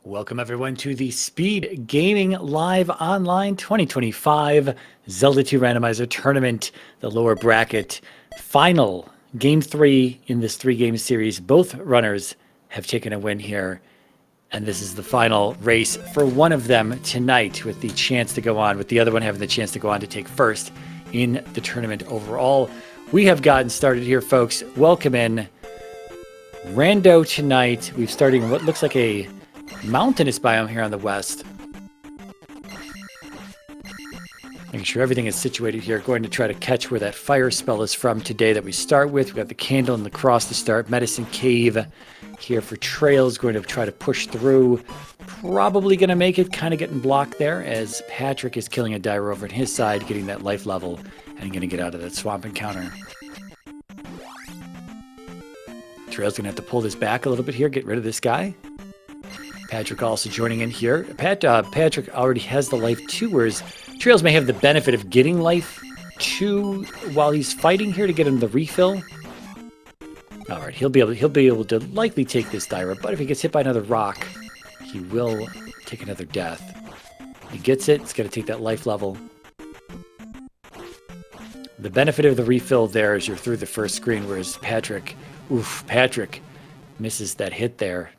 Welcome everyone to the Speed Gaming Live Online 2025 Zelda 2 Randomizer Tournament, the lower bracket final game 3 in this 3-game series. Both runners have taken a win here, and this is the final race for one of them tonight, with the chance to go on, with the other one having the chance to go on to take first in the tournament overall. We have gotten started here, folks. Welcome in. Rando tonight. We've started in what looks like a mountainous biome here on the west. Making sure everything is situated here. Going to try to catch where that fire spell is from today that we start with. We've got the candle and the cross to start. Medicine Cave here for traiLZ. Going to try to push through. Probably going to make it. Kind of getting blocked there as Patrick is killing a diver over on his side, getting that life level, and going to get out of that swamp encounter. traiLZ going to have to pull this back a little bit here, get rid of this guy. Patrick also joining in here. Patrick already has the life 2, whereas traiLZ may have the benefit of getting life 2 while he's fighting here to get him the refill. All right, he'll be able to likely take this Dyra, but if he gets hit by another rock, he will take another death. He gets it. It's going to take that life level. The benefit of the refill there is you're through the first screen, whereas Patrick misses that hit there.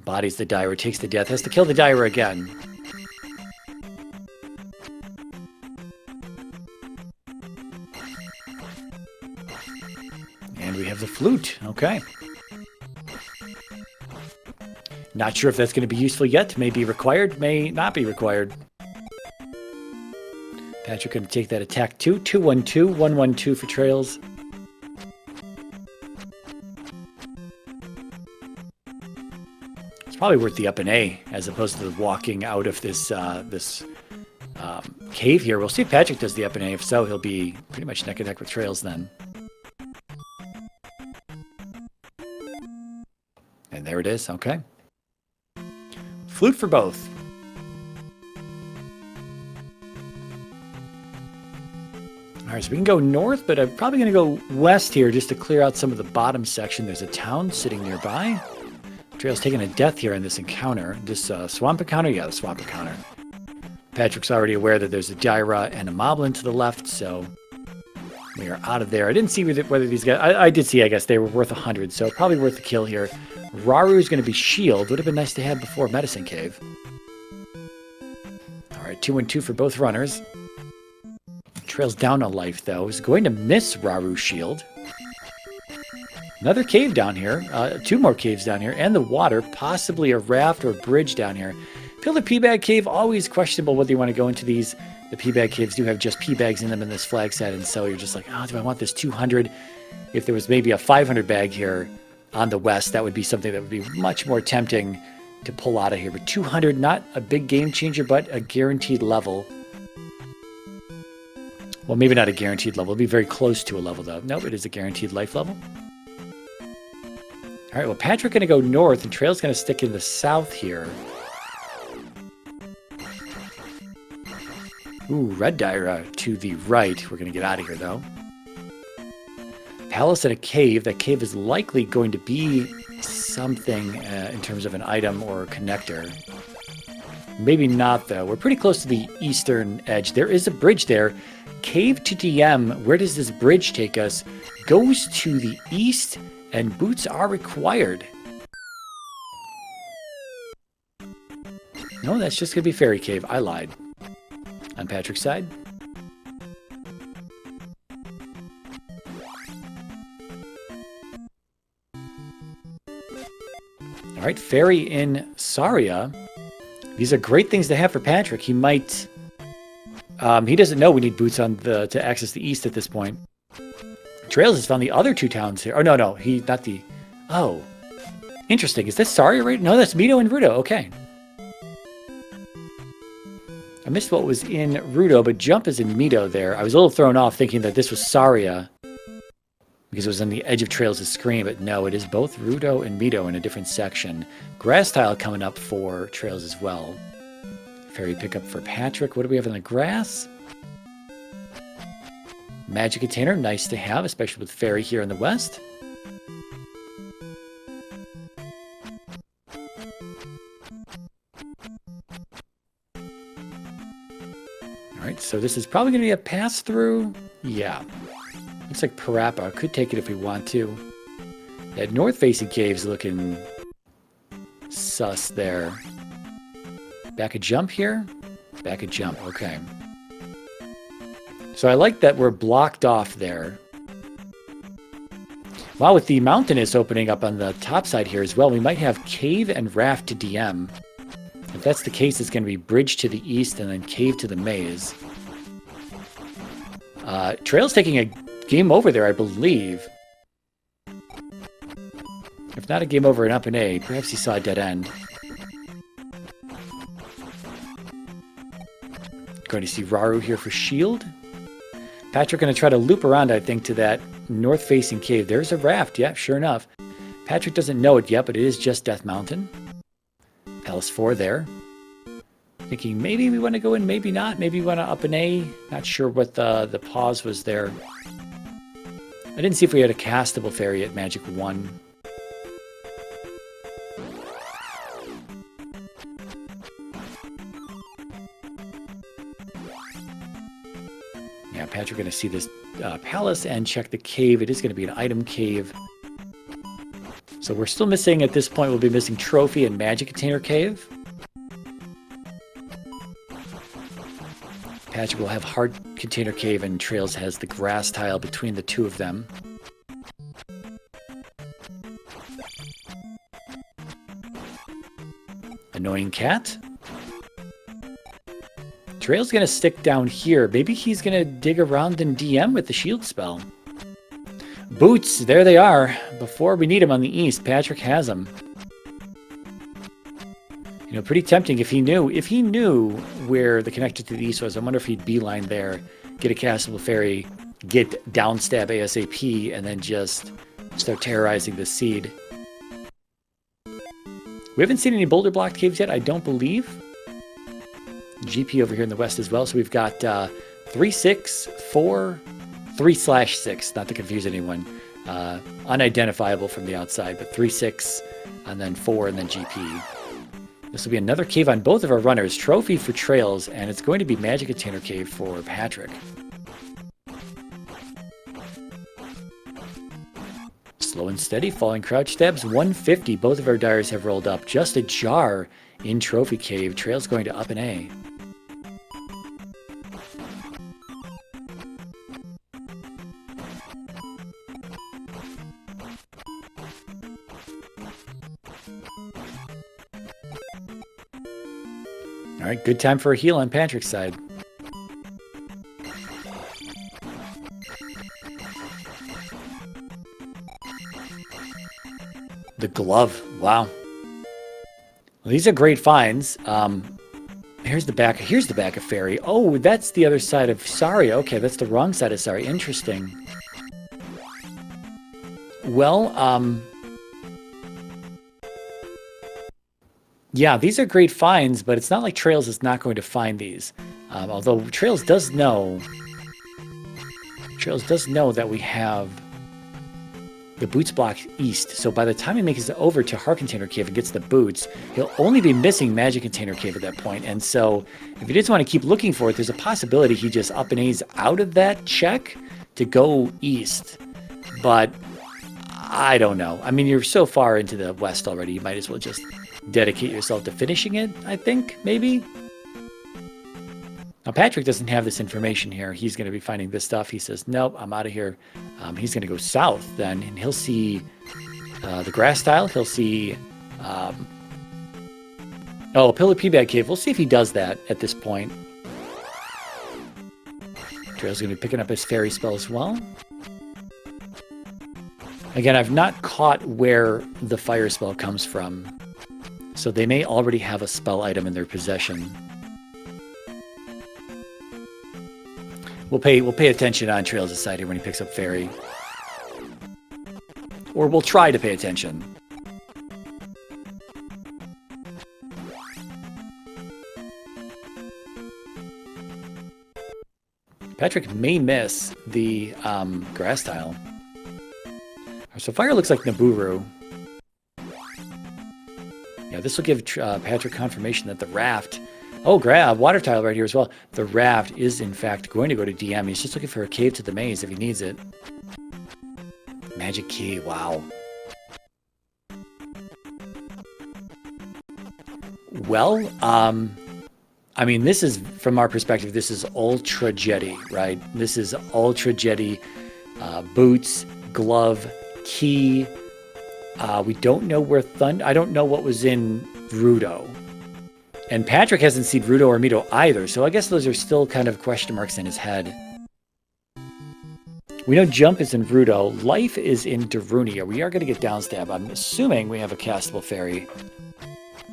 Bodies the Dyra, takes the death, has to kill the Dyra again. And we have the flute. Okay. Not sure if that's going to be useful yet. May be required, may not be required. Patrick going to take that attack 2. 2-1-2, 1-1-2 for traiLZ. Probably worth the up and A as opposed to walking out of this cave here. We'll see if Patrick does the up and A. If so, he'll be pretty much neck and neck with traiLZ then. And there it is. Okay. Flute for both. All right, so we can go north, but I'm probably going to go west here just to clear out some of the bottom section. There's a town sitting nearby. traiLZ taking a death here in this encounter. This swamp encounter? Yeah, the swamp encounter. Patrick's already aware that there's a Dyra and a Moblin to the left, so we are out of there. I didn't see whether these guys... I did see, I guess, they were worth 100, so probably worth the kill here. Raru is going to be shield. Would have been nice to have before Medicine Cave. All right, 2-1-2 for both runners. traiLZ down a life, though. Is going to miss Raru's shield. Another cave down here, 2 more caves down here, and the water, possibly a raft or bridge down here. Pillar P-Bag Cave, always questionable whether you want to go into these. The P-Bag Caves do have just P-Bags in them in this flag set, and so you're just like, oh, do I want this 200? If there was maybe a 500 bag here on the west, that would be something that would be much more tempting to pull out of here. But 200, not a big game changer, but a guaranteed level. Well, maybe not a guaranteed level. It'll be very close to a level, though. Nope, it is a guaranteed life level. All right, well, Patrick's going to go north, and traiLZ's going to stick in the south here. Ooh, red Dyra to the right. We're going to get out of here, though. Palace and a cave. That cave is likely going to be something in terms of an item or a connector. Maybe not, though. We're pretty close to the eastern edge. There is a bridge there. Cave to DM. Where does this bridge take us? Goes to the east, and boots are required. No, that's just going to be Fairy Cave. I lied. On Patrick's side. All right, Fairy in Saria. These are great things to have for Patrick. He might... he doesn't know we need boots on to access the east at this point. traiLZ has found the other 2 towns here. Oh, no, not the... Oh. Interesting. Is that Saria right? No, that's Mito and Rudo. Okay. I missed what was in Rudo, but Jump is in Mito there. I was a little thrown off thinking that this was Saria because it was on the edge of traiLZ's screen, but no, it is both Rudo and Mito in a different section. Grass tile coming up for traiLZ as well. Fairy pickup for Patrick. What do we have in the grass? Magic container, nice to have, especially with Fairy here in the west. Alright, so this is probably going to be a pass-through. Yeah. Looks like Parappa. Could take it if we want to. That north-facing cave's looking sus there. Back a jump here? Back a jump, okay. So I like that we're blocked off there. Wow, with the mountainous opening up on the top side here as well, we might have cave and raft to DM. If that's the case, it's going to be bridge to the east and then cave to the maze. traiLZ taking a game over there, I believe. If not a game over and up an A, perhaps he saw a dead end. Going to see Raru here for shield. Patrick going to try to loop around, I think, to that north-facing cave. There's a raft, yeah, sure enough. Patrick doesn't know it yet, but it is just Death Mountain. Palace 4 there. Thinking maybe we want to go in, maybe not. Maybe we want to up an A. Not sure what the pause was there. I didn't see if we had a castable fairy at Magic 1. Yeah, Patrick going to see this palace and check the cave. It is going to be an item cave. So we're still missing, at this point, we'll be missing Trophy and Magic Container Cave. Patrick will have Hard Container Cave, and traiLZ has the grass tile between the two of them. Annoying cat. traiLZ going to stick down here. Maybe he's going to dig around and DM with the shield spell. Boots, there they are. Before we need them on the east, Patrick has them. You know, pretty tempting if he knew. If he knew where the connector to the east was, I wonder if he'd beeline there, get a castable fairy, get downstab ASAP, and then just start terrorizing the seed. We haven't seen any boulder blocked caves yet, I don't believe. GP over here in the west as well, so we've got 3, 6, 4, 3/6, not to confuse anyone. Unidentifiable from the outside, but 3, 6, and then 4, and then GP. This will be another cave on both of our runners. Trophy for traiLZ, and it's going to be Magic Container Cave for Patrick. Slow and steady, falling crouch stabs, 150. Both of our dyers have rolled up. Just a jar in Trophy Cave. traiLZ going to up an A. All right, good time for a heal on Patrick's side. The glove, wow. Well, these are great finds. Here's the back of Fairy. Oh, that's the other side of Sari. Okay, that's the wrong side of Sari. Interesting. Well, yeah, these are great finds, but it's not like traiLZ is not going to find these. Although traiLZ does know that we have the boots block east. So by the time he makes it over to Heart Container Cave and gets the boots, he'll only be missing Magic Container Cave at that point. And so if he doesn't want to keep looking for it, there's a possibility he just up and A's out of that check to go east. But I don't know. I mean, you're so far into the west already, you might as well just dedicate yourself to finishing it, I think, maybe. Now, Patrick doesn't have this information here. He's going to be finding this stuff. He says, nope, I'm out of here. He's going to go south then, and he'll see the grass tile. He'll see, oh, Pillar P-Bag Cave. We'll see if he does that at this point. traiLZ's going to be picking up his fairy spell as well. Again, I've not caught where the fire spell comes from. So they may already have a spell item in their possession. We'll pay attention on traiLZ's side here when he picks up Fairy. Or we'll try to pay attention. Patrick may miss the grass tile. So fire looks like Naburu. Yeah, this will give Patrick confirmation that the raft Oh, grab water tile right here as well. The raft is, in fact, going to go to DM. He's just looking for a cave to the maze if he needs it. Magic key, wow. Well, I mean, this is, from our perspective, this is ultra jetty, right? This is ultra jetty. Boots, glove, key. We don't know where I don't know what was in Rudo. And Patrick hasn't seen Rudo or Mito either, so I guess those are still kind of question marks in his head. We know Jump is in Rudo. Life is in Darunia. We are going to get downstab. I'm assuming we have a castable fairy.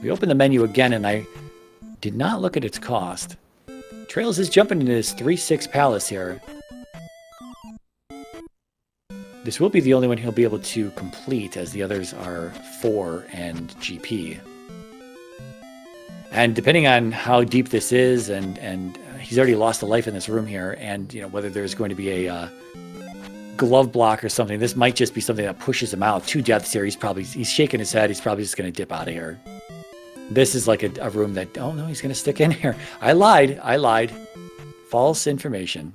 We open the menu again, and I did not look at its cost. traiLZ is jumping into his 3/6 palace here. This will be the only one he'll be able to complete, as the others are 4 and GP. And depending on how deep this is, and he's already lost a life in this room here, and whether there's going to be a glove block or something, this might just be something that pushes him out. 2 deaths here. He's shaking his head. He's probably just going to dip out of here. This is like a room that, oh no, he's going to stick in here. I lied. False information.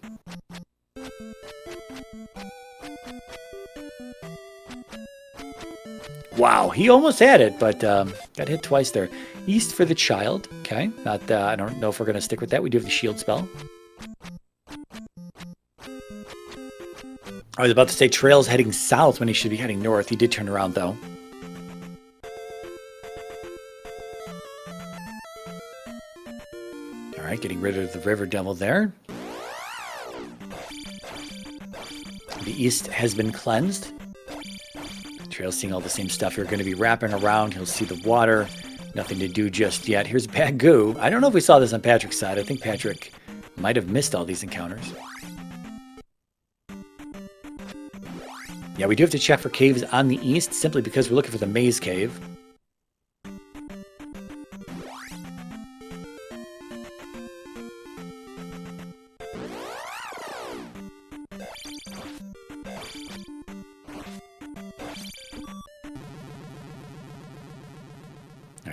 Wow, he almost had it, but got hit twice there. East for the child. Okay, not. I don't know if we're going to stick with that. We do have the shield spell. I was about to say traiLZ heading south when he should be heading north. He did turn around, though. All right, getting rid of the river devil there. The east has been cleansed. traiLZ seeing all the same stuff. You're going to be wrapping around. He'll see the water. Nothing to do just yet. Here's Bagoo. I don't know if we saw this on Patrick's side. I think Patrick might have missed all these encounters. Yeah, we do have to check for caves on the east, simply because we're looking for the maze cave.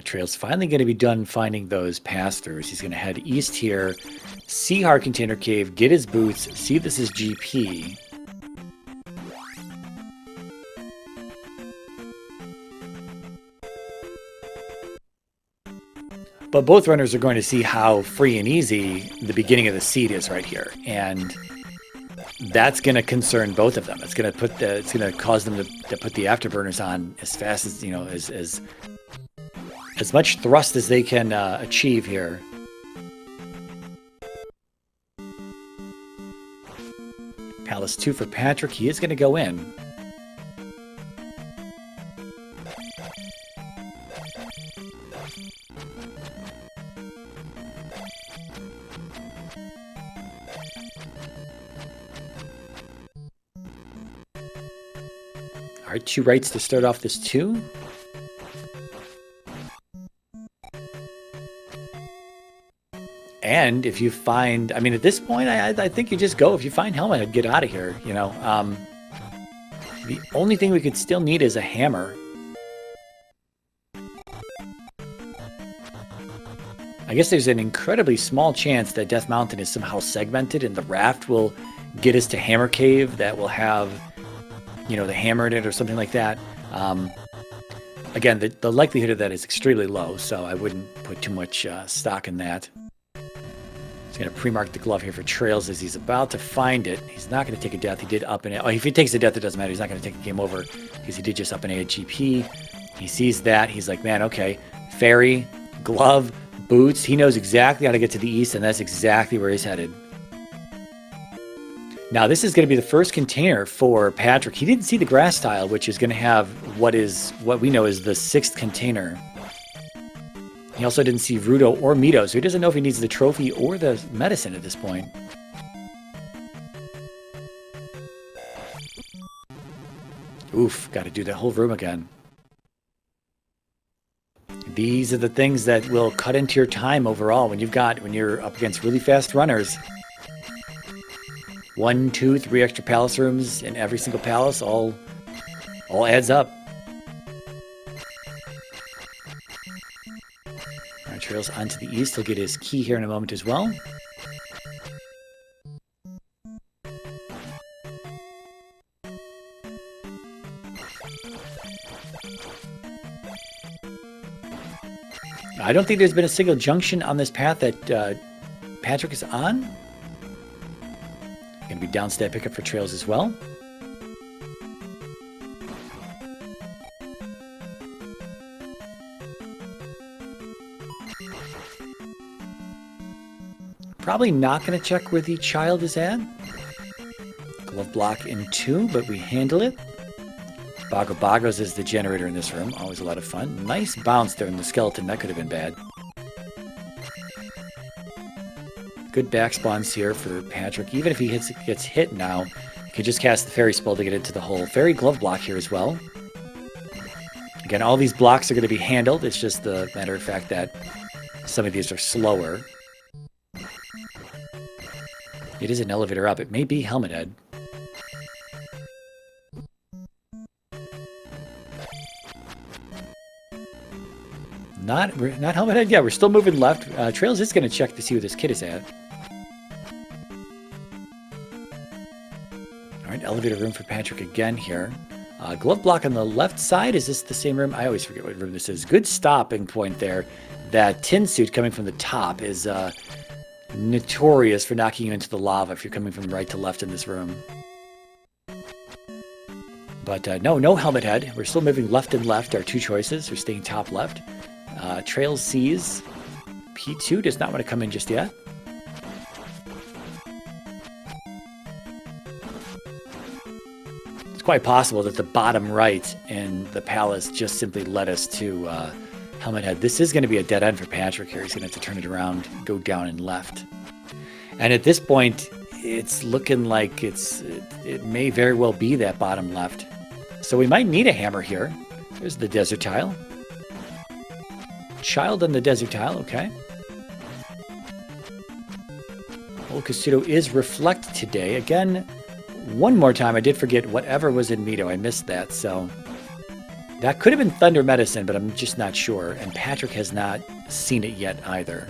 traiLZ finally going to be done finding those pass-throughs. He's going to head east here, see Hard Container Cave, get his boots, see if this is GP. But both runners are going to see how free and easy the beginning of the seed is right here, and that's going to concern both of them. It's going to cause them to put the afterburners on as fast as as much thrust as they can achieve here. Palace 2 for Patrick. He is going to go in. All right, 2 rights to start off this 2. And if you find, I mean, at this point, I think you just go. If you find Helmet, I'd get out of here, The only thing we could still need is a hammer. I guess there's an incredibly small chance that Death Mountain is somehow segmented and the raft will get us to Hammer Cave that will have, the hammer in it or something like that. Again, the likelihood of that is extremely low, so I wouldn't put too much stock in that. He's going to pre-mark the glove here for traiLZ as he's about to find it. He's not going to take a death. He did up and A. Oh, if he takes a death, it doesn't matter. He's not going to take a game over because he did just up and A at GP. He sees that. He's like, man, okay. Fairy, glove, boots. He knows exactly how to get to the east, and that's exactly where he's headed. Now, this is going to be the first container for Patrick. He didn't see the grass tile, which is going to have what we know is the 6th container. He also didn't see Rudo or Mito, so he doesn't know if he needs the trophy or the medicine at this point. Oof, got to do that whole room again. These are the things that will cut into your time overall when you're up against really fast runners. 1, 2, 3 extra palace rooms in every single palace, all adds up. traiLZ onto the east. He'll get his key here in a moment as well. I don't think there's been a single junction on this path that Patrick is on. Going to be downstat pickup for traiLZ as well. Probably not going to check where the child is at. Glove block in 2, but we handle it. Bago Bagos is the generator in this room. Always a lot of fun. Nice bounce there in the skeleton. That could have been bad. Good back spawns here for Patrick. Even if he gets hit now, he can just cast the fairy spell to get into the hole. Fairy glove block here as well. Again, all these blocks are going to be handled. It's just the matter of fact that some of these are slower. It is an elevator up. It may be Helmet Head. Not Helmet Head. Yeah, we're still moving left. traiLZ is going to check to see where this kid is at. All right, elevator room for Patrick again here. Glove block on the left side. Is this the same room? I always forget what room this is. Good stopping point there. That tin suit coming from the top is notorious for knocking you into the lava if you're coming from right to left in this room. But no Helmet Head. We're still moving left and left. Our two choices. We're staying top left. traiLZ's P2 does not want to come in just yet. It's quite possible that the bottom right in the palace just simply led us to Helmet Head. This is going to be a dead end for Patrick here. He's going to have to turn it around, go down and left. And at this point, it's looking like it may very well be that bottom left. So we might need a hammer here. There's the desert tile. Child on the desert tile, okay. Old Kasuto is reflect today. Again, one more time, I did forget whatever was in Mito. I missed that, so that could have been Thunder Medicine, but I'm just not sure. And Patrick has not seen it yet either.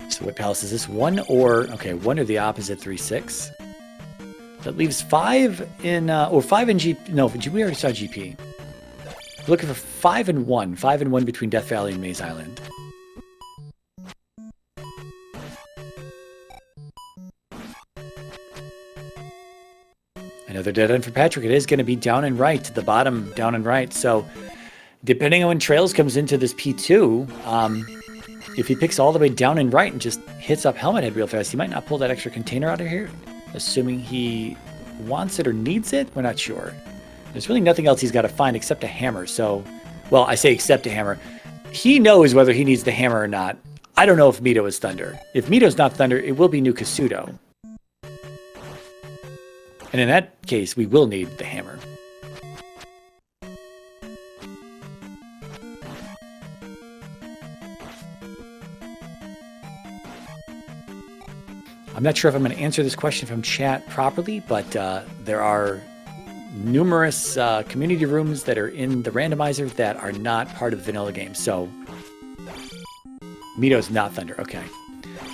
So what palace is this? One or the opposite 3-6. That leaves 5 in, or 5 in GP. No, we already saw GP. Looking for 5 and 1. 5 and 1 between Death Valley and Maze Island. Another dead end for Patrick. It is going to be down and right, the bottom down and right. So depending on when traiLZ comes into this P2, if he picks all the way down and right and just hits up Helmet Head real fast, he might not pull that extra container out of here, assuming he wants it or needs it. We're not sure. There's really nothing else he's got to find except a hammer. So, well, I say except a hammer. He knows whether he needs the hammer or not. I don't know if Mito is Thunder. If Mito's not Thunder, it will be New Kasuto. And in that case, we will need the hammer. I'm not sure if I'm going to answer this question from chat properly, but there are numerous community rooms that are in the randomizer that are not part of the vanilla game. So Mito's not Thunder. Okay.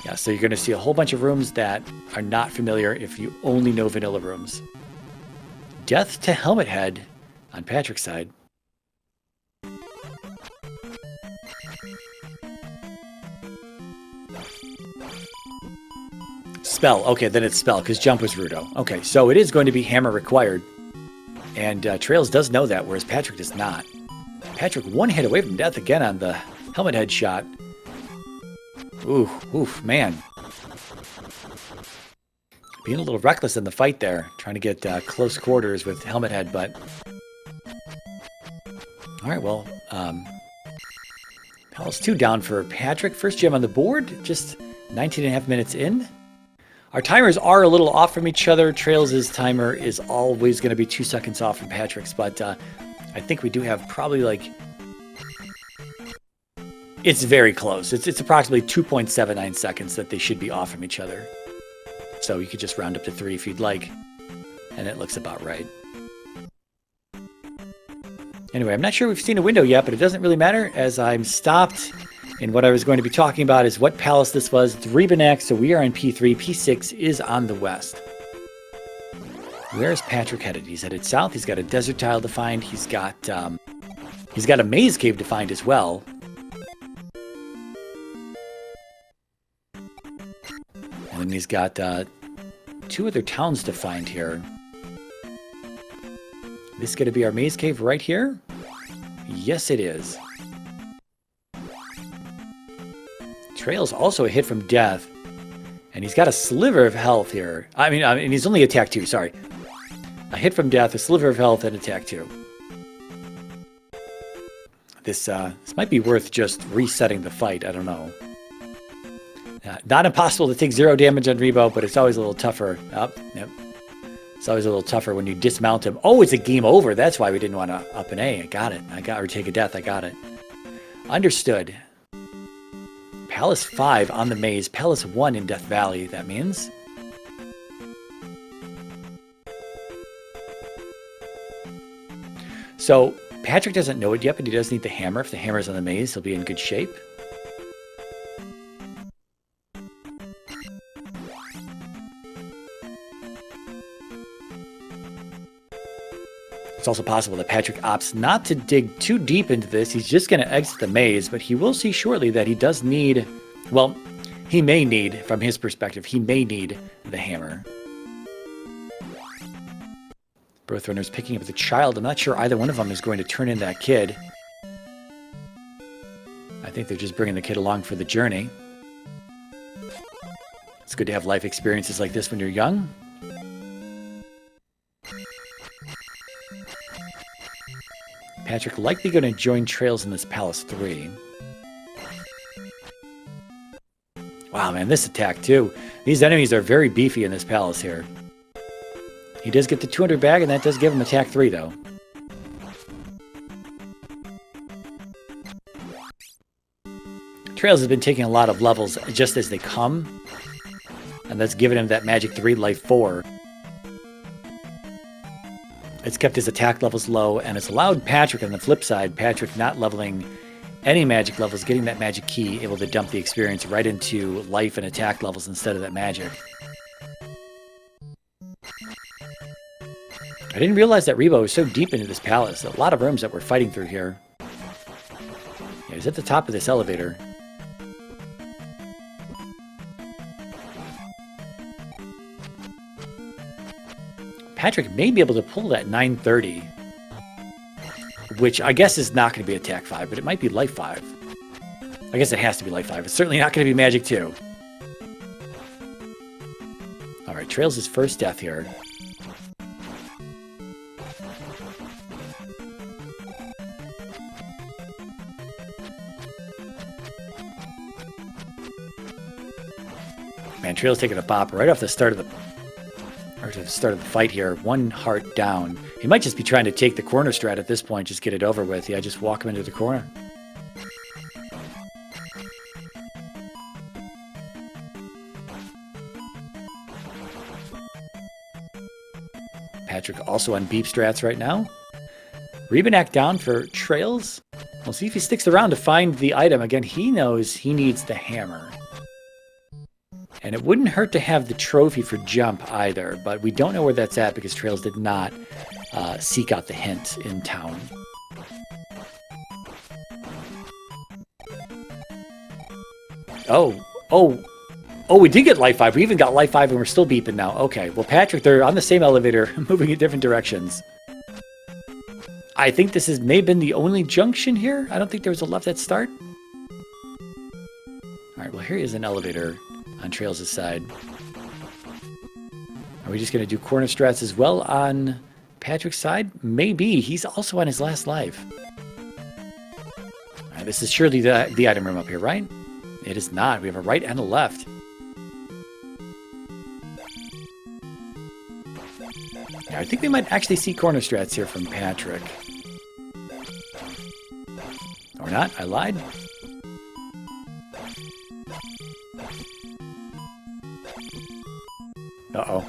Yeah, so you're going to see a whole bunch of rooms that are not familiar if you only know vanilla rooms. Death to Helmet Head on Patrick's side. Spell. Okay, then it's spell, because jump was Rudo. Okay, so it is going to be hammer required. And traiLZ does know that, whereas Patrick does not. Patrick one hit away from death again on the Helmet Head shot. Oof, man. Being a little reckless in the fight there. Trying to get close quarters with Helmet Head, but... Alright, well, Palace 2 down for Patrick. First gem on the board, just 19.5 minutes in. Our timers are a little off from each other. traiLZ's timer is always going to be 2 seconds off from Patrick's, but I think we do have probably like It's very close. It's approximately 2.79 seconds that they should be off from each other. So you could just round up to 3 if you'd like. And it looks about right. Anyway, I'm not sure we've seen a window yet, but it doesn't really matter as I'm stopped. And what I was going to be talking about is what palace this was. It's Rebanak, so we are on P3. P6 is on the west. Where's Patrick headed? He's headed south. He's got a desert tile to find. He's got a maze cave to find as well. And then he's got 2 other towns to find here. This is going to be our maze cave right here? Yes, it is. traiLZ also a hit from death. And he's got a sliver of health here. I mean, and he's only attack 2, sorry. A hit from death, a sliver of health, and attack 2. This might be worth just resetting the fight. I don't know. Not impossible to take 0 damage on Rebo, but it's always a little tougher. Yep. It's always a little tougher when you dismount him. Oh, it's a game over. That's why we didn't want to up an A. I got it. Or take a death. I got it. Understood. Palace 5 on the maze. Palace 1 in Death Valley, that means. So, Patrick doesn't know it yet, but he does need the hammer. If the hammer's on the maze, he'll be in good shape. It's also possible that Patrick opts not to dig too deep into this. He's just going to exit the maze, but he will see shortly that he does need, well, he may need, from his perspective, he may need the hammer. Birth Runner's picking up the child. I'm not sure either one of them is going to turn in that kid. I think they're just bringing the kid along for the journey. It's good to have life experiences like this when you're young. Patrick likely going to join traiLZ in this Palace 3. Wow, man, this attack too. These enemies are very beefy in this palace here. He does get the 200 bag, and that does give him attack 3, though. traiLZ has been taking a lot of levels just as they come, and that's given him that magic 3, life 4. It's kept his attack levels low, and it's allowed Patrick, on the flip side, Patrick not leveling any magic levels, getting that magic key, able to dump the experience right into life and attack levels instead of that magic. I didn't realize that Rebo was so deep into this palace. A lot of rooms that we're fighting through here. Yeah, he's at the top of this elevator. Patrick may be able to pull that 930, which I guess is not going to be attack 5, but it might be life 5. I guess it has to be life 5. It's certainly not going to be magic 2. Alright, traiLZ's first death here. Man, traiLZ's taking a bop right off the start of the fight here. 1 heart down. He might just be trying to take the corner strat at this point, just get it over with. Yeah, just walk him into the corner. Patrick also on beep strats right now. Rebanak down for traiLZ. We'll see if he sticks around to find the item. Again, he knows he needs the hammer. And it wouldn't hurt to have the trophy for jump either, but we don't know where that's at because traiLZ did not seek out the hint in town. Oh, we did get life 5. We even got life 5 and we're still beeping now. Okay, well, Patrick, they're on the same elevator, moving in different directions. I think this may have been the only junction here. I don't think there was a left at start. All right, well, here is an elevator on traiLZ's side. Are we just going to do corner strats as well on Patrick's side? Maybe. He's also on his last life. All right, this is surely the item room up here, right? It is not. We have a right and a left. Yeah, I think we might actually see corner strats here from Patrick. Or not. I lied. Uh-oh.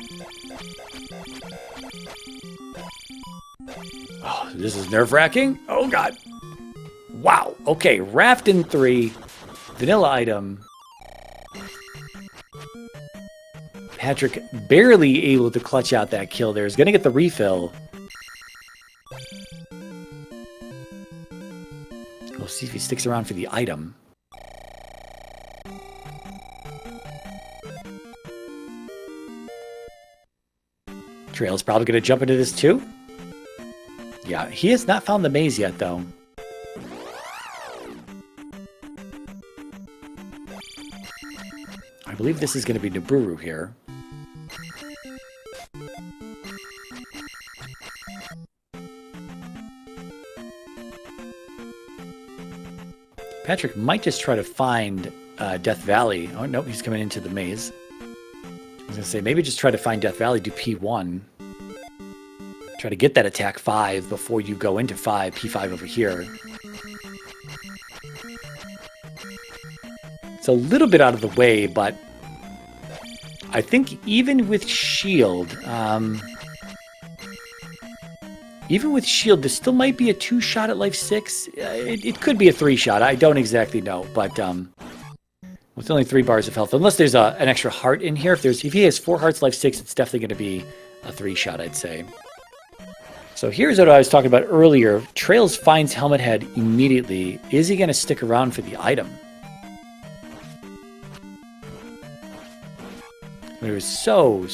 Oh, this is nerve-wracking. Oh, God. Wow. Okay, Raft in 3. Vanilla item. Patrick barely able to clutch out that kill there. He's going to get the refill. We'll see if he sticks around for the item. traiLZ probably going to jump into this too. Yeah, he has not found the maze yet, though. I believe this is going to be Naburu here. Patrick might just try to find Death Valley. Oh, no, he's coming into the maze. I was going to say, maybe just try to find Death Valley, do P1. Try to get that attack 5 before you go into 5, P5 over here. It's a little bit out of the way, but I think even with shield, this still might be a 2-shot at life 6. It could be a 3-shot. I don't exactly know, but with only 3 bars of health, unless there's an extra heart in here, if he has 4 hearts, life 6, it's definitely going to be a 3-shot, I'd say. So here's what I was talking about earlier. traiLZ finds Helmet Head immediately. Is he going to stick around for the item? It was so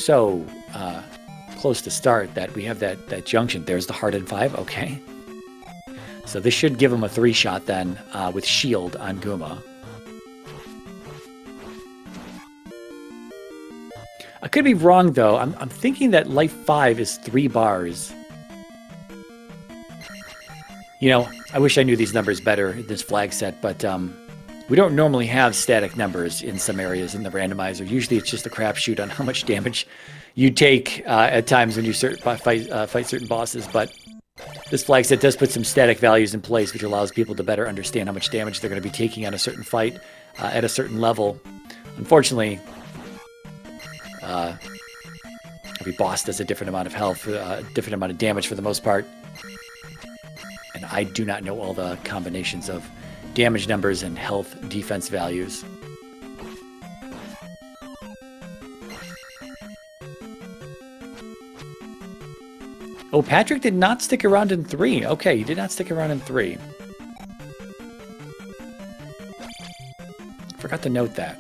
close to start that we have that junction. There's the heart in 5. Okay. So this should give him a 3-shot then with shield on Guma. I could be wrong though. I'm thinking that life 5 is 3 bars. You know, I wish I knew these numbers better in this flag set, but we don't normally have static numbers in some areas in the randomizer. Usually it's just a crapshoot on how much damage you take at times when you fight certain bosses, but this flag set does put some static values in place, which allows people to better understand how much damage they're going to be taking on a certain fight at a certain level. Unfortunately, every boss does a different amount of health, a different amount of damage for the most part. And I do not know all the combinations of damage numbers and health defense values. Oh, Patrick did not stick around in 3. Okay, he did not stick around in 3. Forgot to note that.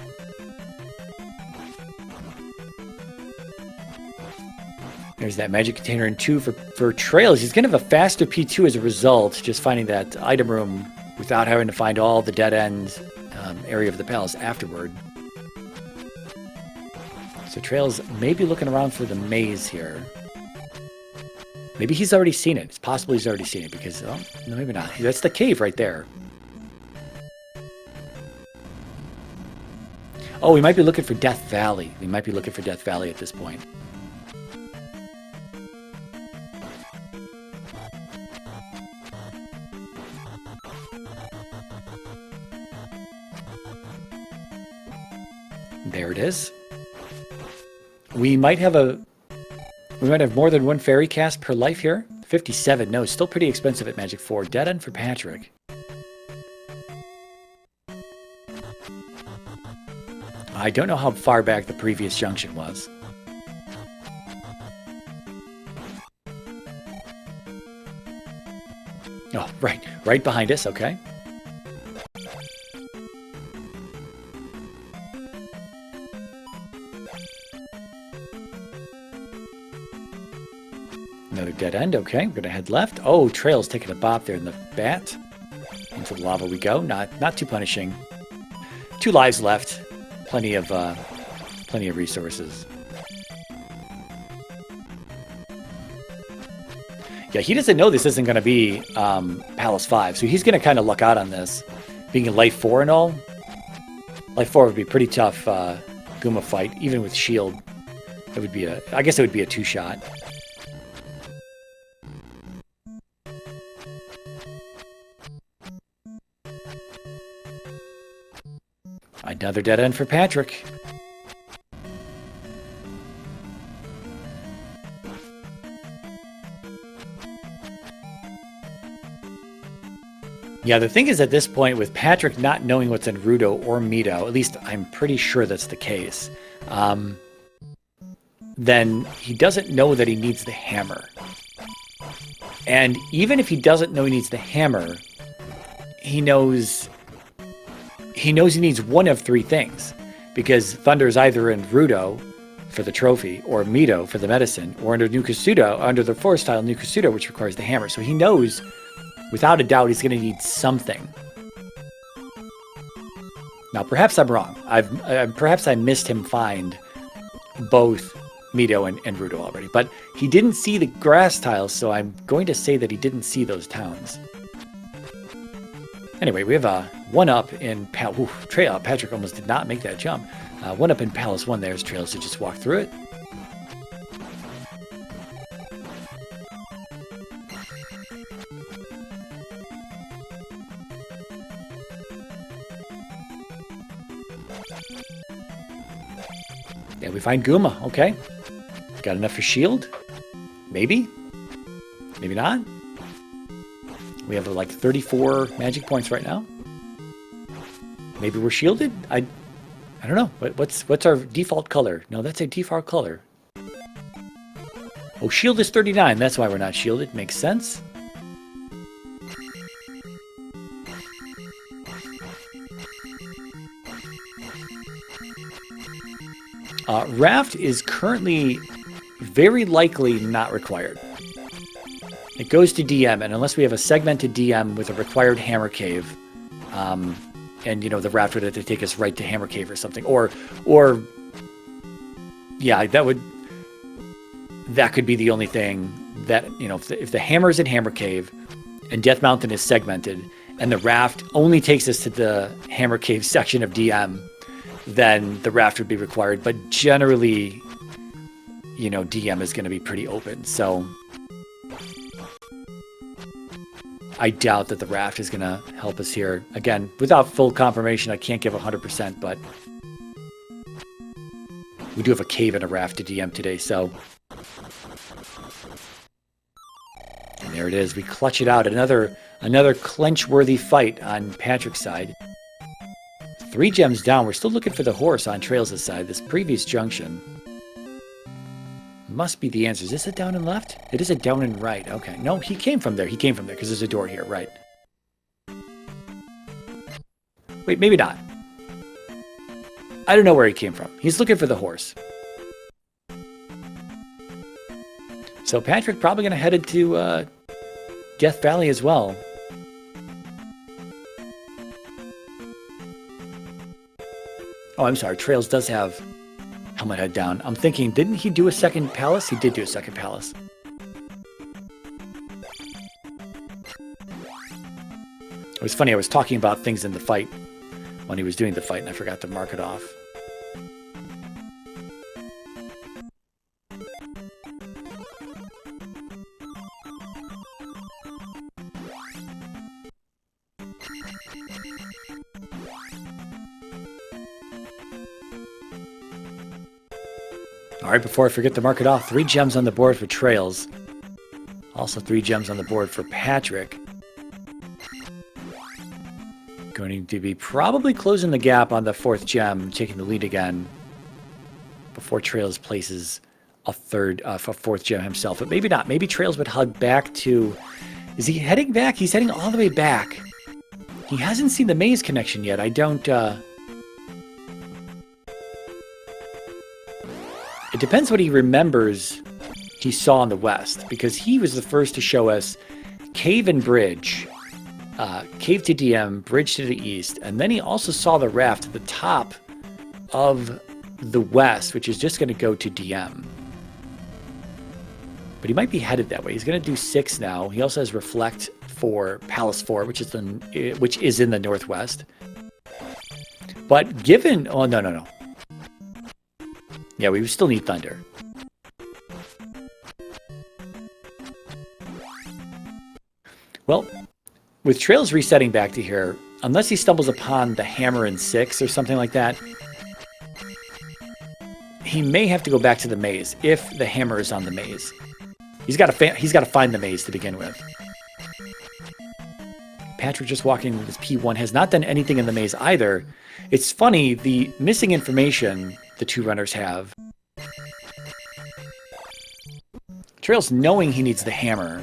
There's that magic container in 2 for traiLZ. He's going to have a faster P2 as a result, just finding that item room without having to find all the dead end area of the palace afterward. So traiLZ may be looking around for the maze here. Maybe he's already seen it. It's possible he's already seen it because, oh, no, maybe not. That's the cave right there. Oh, we might be looking for Death Valley. We might be looking for Death Valley at this point. There it is. We might have more than 1 fairy cast per life here. 57. No, still pretty expensive at Magic 4. Dead end for Patrick. I don't know how far back the previous junction was. Oh, right behind us. Okay. Another dead end. Okay, we're gonna head left. Oh, traiLZ taking a bop there in the bat. Into the lava we go. Not too punishing. 2 lives left. Plenty of resources. Yeah, he doesn't know this isn't going to be Palace 5, so he's going to kind of luck out on this. Being in Life 4 and all. Life 4 would be a pretty tough Guma fight, even with shield. It would be I guess it would be a 2-shot. Another dead end for Patrick. Yeah, the thing is at this point, with Patrick not knowing what's in Rudo or Mito, at least I'm pretty sure that's the case, then he doesn't know that he needs the hammer. And even if he doesn't know he needs the hammer, he knows he needs one of three things. Because Thunder is either in Rudo for the trophy, or Mito for the medicine, or under the forest tile New Kasuto, which requires the hammer. So he knows, without a doubt, he's going to need something. Now, perhaps I'm wrong. Perhaps I missed him find both Mito and Rudo already. But he didn't see the grass tiles, so I'm going to say that he didn't see those towns. Anyway, we have a 1-up in Patrick almost did not make that jump. 1-up in Palace 1 there as traiLZ just walk through it. Yeah, we find Guma. Okay. Got enough for shield? Maybe? Maybe not? We have like 34 magic points right now. Maybe we're shielded? I don't know. What's our default color? No, that's a default color. Oh, shield is 39. That's why we're not shielded. Makes sense. Raft is currently very likely not required. It goes to DM, and unless we have a segmented DM with a required Hammer Cave, and, you know, the Raft would have to take us right to Hammer Cave or something, or yeah, that could be the only thing that, you know, if the Hammer is in Hammer Cave, and Death Mountain is segmented, and the Raft only takes us to the Hammer Cave section of DM, then the Raft would be required. But generally, you know, DM is going to be pretty open, so I doubt that the Raft is going to help us here. Again, without full confirmation, I can't give 100%, but we do have a cave and a Raft to DM today, so. And there it is. We clutch it out. Another clinch-worthy fight on Patrick's side. 3 gems down. We're still looking for the horse on traiLZ's side. This previous junction must be the answer. Is this a down and left? It is a down and right. Okay. No, he came from there. He came from there because there's a door here. Right. Wait, maybe not. I don't know where he came from. He's looking for the horse. So Patrick probably going to head into Death Valley as well. Oh, I'm sorry. traiLZ does have Helmet Head down. I'm thinking, didn't he do a second palace? He did do a second palace. It was funny. I was talking about things in the fight when he was doing the fight, and I forgot to mark it off. All right, before I forget to mark it off, 3 gems on the board for traiLZ. Also 3 gems on the board for Patrick. Going to be probably closing the gap on the 4th gem, taking the lead again before traiLZ places a 4th gem himself. But maybe not. Maybe traiLZ would hug back to... Is he heading back? He's heading all the way back. He hasn't seen the maze connection yet. I don't... It depends what he remembers he saw in the west, because he was the first to show us cave and bridge, cave to DM, bridge to the east, and then he also saw the Raft at the top of the west, which is just going to go to DM. But he might be headed that way. He's going to do 6 now. He also has Reflect for Palace 4, which is in the northwest. But given... Oh, no. Yeah, we still need Thunder. Well, with traiLZ resetting back to here, unless he stumbles upon the hammer in 6 or something like that, he may have to go back to the maze if the hammer is on the maze. He's got to find the maze to begin with. Patrick just walking with his P1 has not done anything in the maze either. It's funny, the missing information the two runners have. traiLZ knowing he needs the hammer.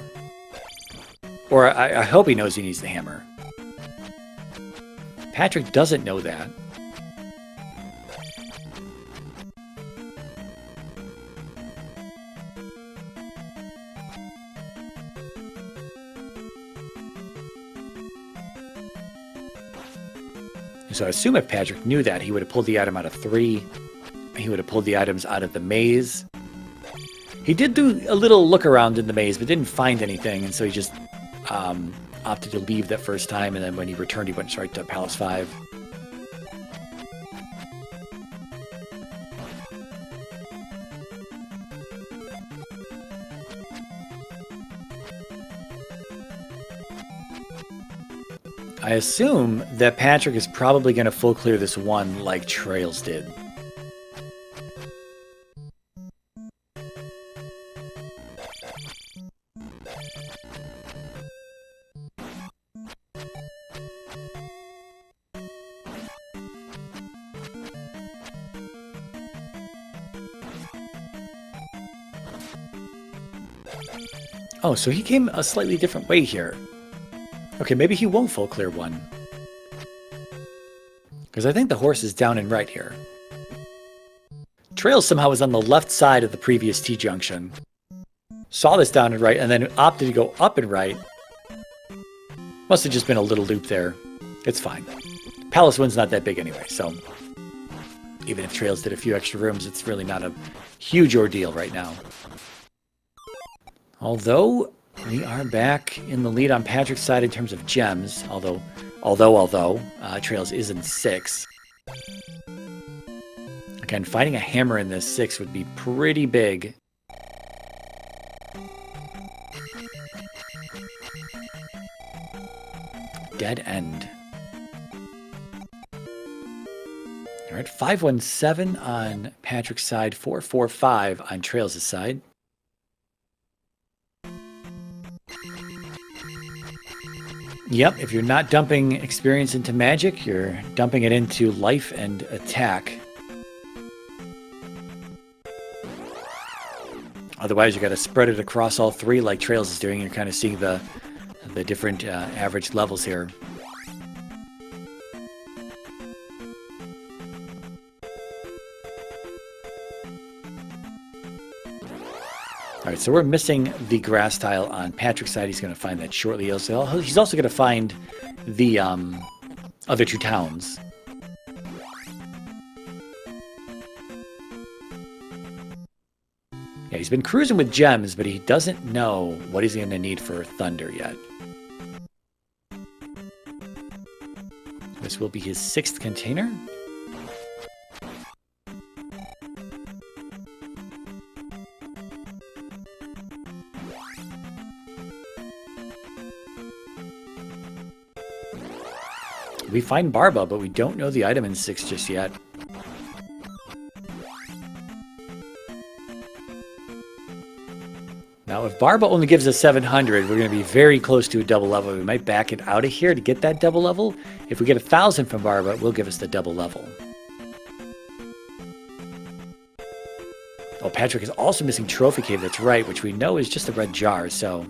Or I hope he knows he needs the hammer. Patrick doesn't know that. So I assume if Patrick knew that, he would have pulled the item out of 3. He would have pulled the items out of the maze. He did do a little look around in the maze, but didn't find anything, and so he just opted to leave that first time, and then when he returned, he went straight to Palace 5. I assume that Patrick is probably going to full clear this one like traiLZ did. Oh, so he came a slightly different way here. Okay, maybe he won't full clear one. Because I think the horse is down and right here. traiLZ somehow was on the left side of the previous T-junction. Saw this down and right, and then opted to go up and right. Must have just been a little loop there. It's fine. Palace 1's not that big anyway, so... even if traiLZ did a few extra rooms, it's really not a huge ordeal right now. Although... we are back in the lead on Patrick's side in terms of gems, although traiLZ is in 6. Again, finding a hammer in this 6 would be pretty big. Dead end. All right, 517 on Patrick's side, 445 on traiLZ's side. Yep, if you're not dumping experience into magic, you're dumping it into life and attack. Otherwise, you got to spread it across all 3 like traiLZ is doing. You're kind of seeing the different average levels here. All right, so we're missing the grass tile on Patrick's side. He's going to find that shortly. He's also going to find the other 2 towns. Yeah, he's been cruising with gems, but he doesn't know what he's going to need for thunder yet. This will be his 6th container. We find Barba, but we don't know the item in 6 just yet. Now, if Barba only gives us 700, we're going to be very close to a double level. We might back it out of here to get that double level. If we get 1,000 from Barba, it will give us the double level. Oh, Patrick is also missing Trophy Cave, that's right, which we know is just a red jar, so...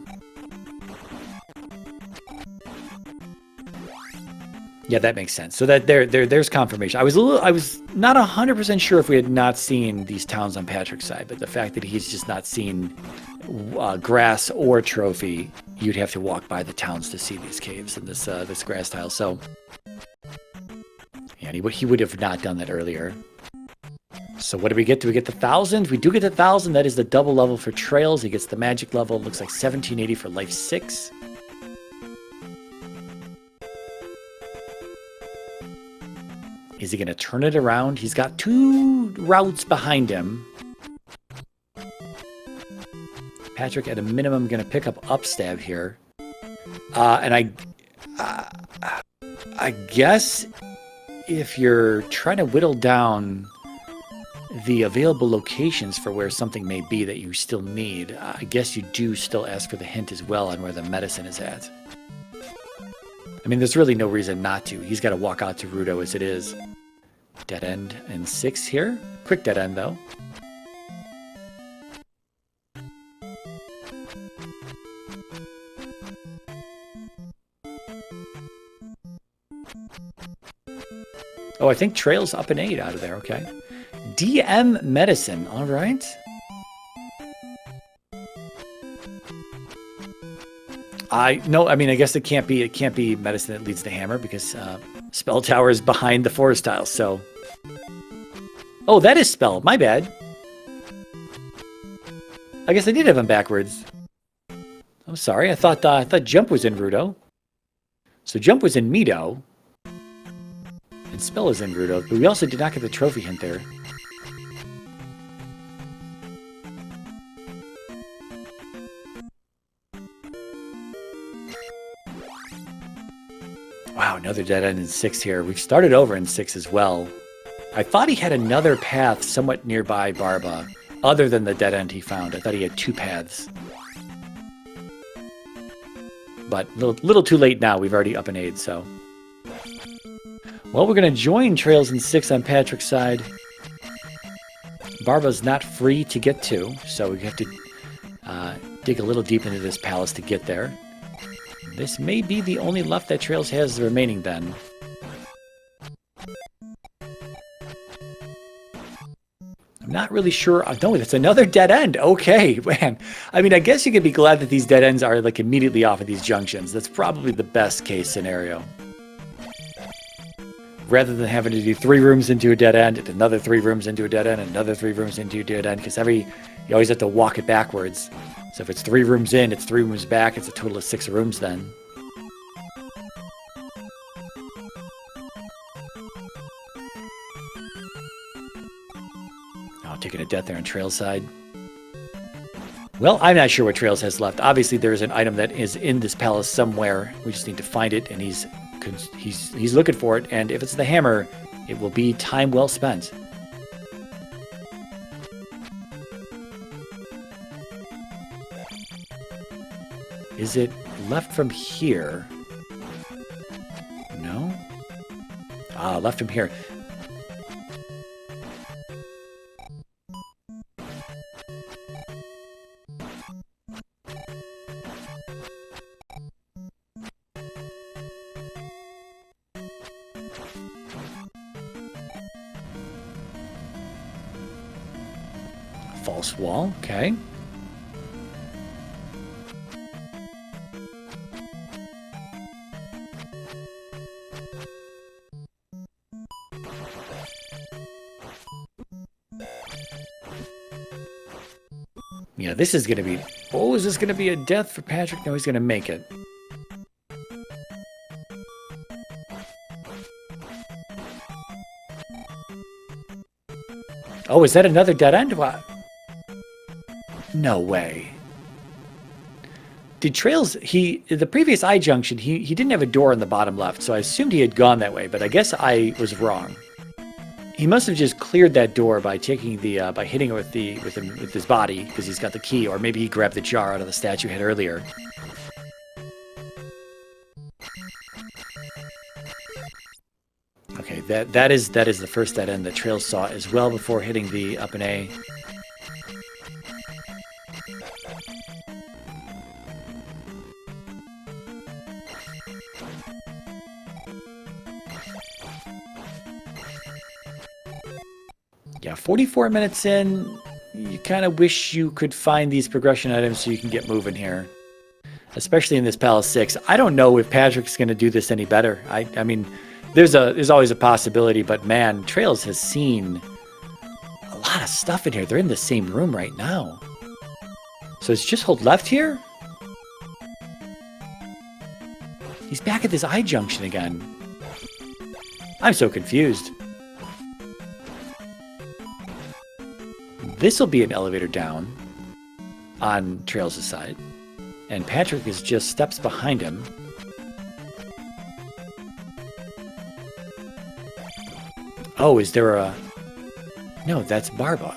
yeah, that makes sense. So that there's confirmation. I was not 100% sure if we had not seen these towns on Patrick's side, but the fact that he's just not seen grass or trophy, you'd have to walk by the towns to see these caves and this grass tile. So, yeah, he would have not done that earlier. So what do we get? Do we get the 1,000? We do get the 1,000. That is the double level for traiLZ. He gets the magic level. It looks like 1780 for life 6. Is he going to turn it around? He's got 2 routes behind him. Patrick, at a minimum, going to pick up upstab here. And I guess if you're trying to whittle down the available locations for where something may be that you still need, I guess you do still ask for the hint as well on where the medicine is at. I mean, there's really no reason not to. He's got to walk out to Rudo as it is. Dead end in 6 here. Quick dead end, though. Oh, I think traiLZ up an 8 out of there. Okay. DM medicine. All right. No, I mean, I guess it can't be medicine that leads to hammer because spell tower is behind the forest tiles. So, oh, that is spell. My bad. I guess I did have him backwards. I'm sorry. I thought jump was in Rudo. So jump was in Mido. And spell is in Rudo. But we also did not get the trophy hint there. Wow, another dead end in 6 here. We've started over in 6 as well. I thought he had another path somewhat nearby Barba, other than the dead end he found. I thought he had 2 paths. But a little too late now. We've already up an 8, so. Well, we're going to join traiLZ in 6 on Patrick's side. Barba's not free to get to, so we have to dig a little deep into this palace to get there. This may be the only left that traiLZ has remaining then. I'm not really sure. Oh, no, that's another dead end. Okay, man. I mean, I guess you could be glad that these dead ends are like immediately off of these junctions. That's probably the best case scenario. Rather than having to do 3 rooms into a dead end, and another 3 rooms into a dead end, and another 3 rooms into a dead end, because you always have to walk it backwards. So if it's 3 rooms in, it's 3 rooms back. It's a total of 6 rooms then. Oh, taking a death there on traiLZ side. Well, I'm not sure what traiLZ has left. Obviously, there is an item that is in this palace somewhere. We just need to find it, and he's looking for it. And if it's the hammer, it will be time well spent. Is it left from here? No? Ah, left from here. False wall, okay. Yeah, this is going to be... Oh, is this going to be a death for Patrick? No, he's going to make it. Oh, is that another dead end? What? No way. Did traiLZ... The previous I junction, he didn't have a door on the bottom left, so I assumed he had gone that way, but I guess I was wrong. He must have just cleared that door by taking the by hitting it with his body because he's got the key, or maybe he grabbed the jar out of the statue head earlier. Okay, that is the first dead end that traiLZ saw as well before hitting the up and A. Yeah, 44 minutes in, you kind of wish you could find these progression items so you can get moving here. Especially in this Palace 6. I don't know if Patrick's going to do this any better. I mean, there's always a possibility, but man, traiLZ has seen a lot of stuff in here. They're in the same room right now. So it's just hold left here? He's back at this I junction again. I'm so confused. This will be an elevator down on traiLZ's side. And Patrick is just steps behind him. Oh, is there a... No, that's Barba.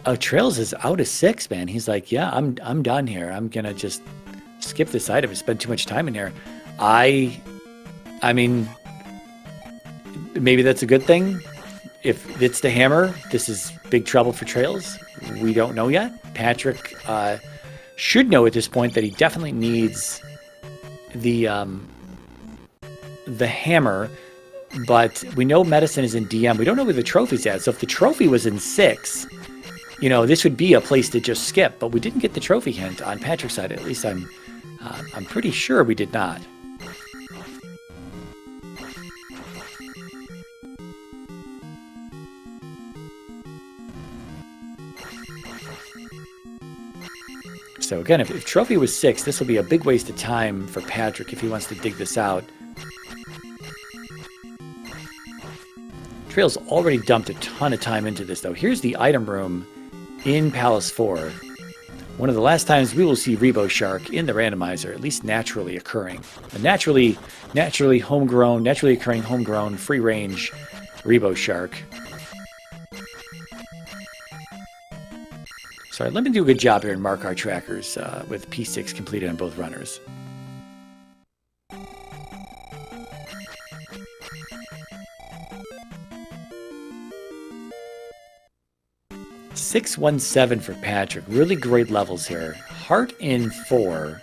Oh, traiLZ is out of 6, man. He's like, yeah, I'm done here. I'm gonna just skip this item and spend too much time in here. I mean, maybe that's a good thing. If it's the hammer, this is big trouble for traiLZ. We don't know yet. Patrick should know at this point that he definitely needs the hammer, but we know medicine is in DM. We don't know where the trophy's at. So if the trophy was in 6, you know, this would be a place to just skip. But we didn't get the trophy hint on Patrick's side. At least I'm pretty sure we did not. So again, if trophy was 6, this will be a big waste of time for Patrick if he wants to dig this out. traiLZ already dumped a ton of time into this, though. Here's the item room in Palace 4. One of the last times we will see Rebo Shark in the randomizer, at least naturally occurring. A naturally occurring homegrown, free-range Rebo Shark. Sorry, let me do a good job here and mark our trackers with P6 completed on both runners. $617 for Patrick. Really great levels here. Heart in 4.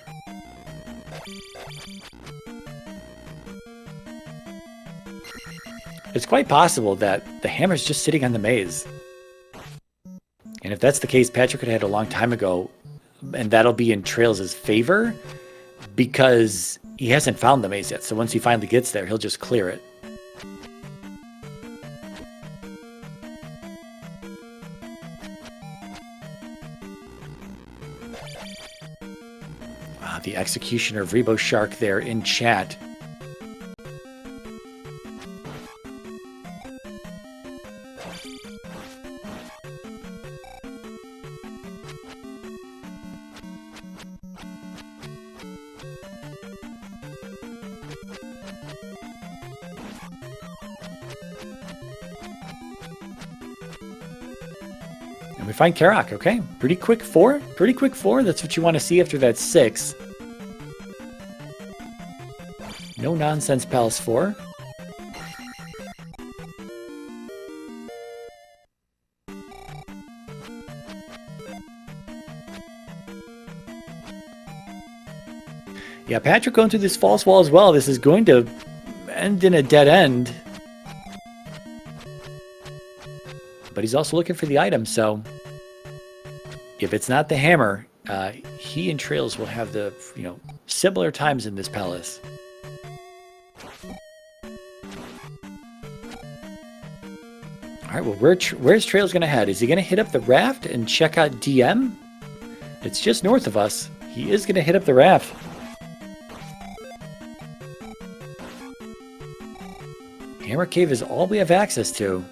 It's quite possible that the hammer's just sitting on the maze. And if that's the case, Patrick could have had a long time ago, and that'll be in traiLZ's favor because he hasn't found the maze yet. So once he finally gets there, he'll just clear it. The executioner of Rebo Shark there in chat. And we find Karak, okay? Pretty quick 4. Pretty quick 4. That's what you want to see after that 6. No nonsense Palace 4. Yeah, Patrick going through this false wall as well. This is going to end in a dead end. But he's also looking for the item, so if it's not the hammer, he and traiLZ will have the, similar times in this palace. All right, well, where's traiLZ going to head? Is he going to hit up the raft and check out DM? It's just north of us. He is going to hit up the raft. Hammer Cave is all we have access to.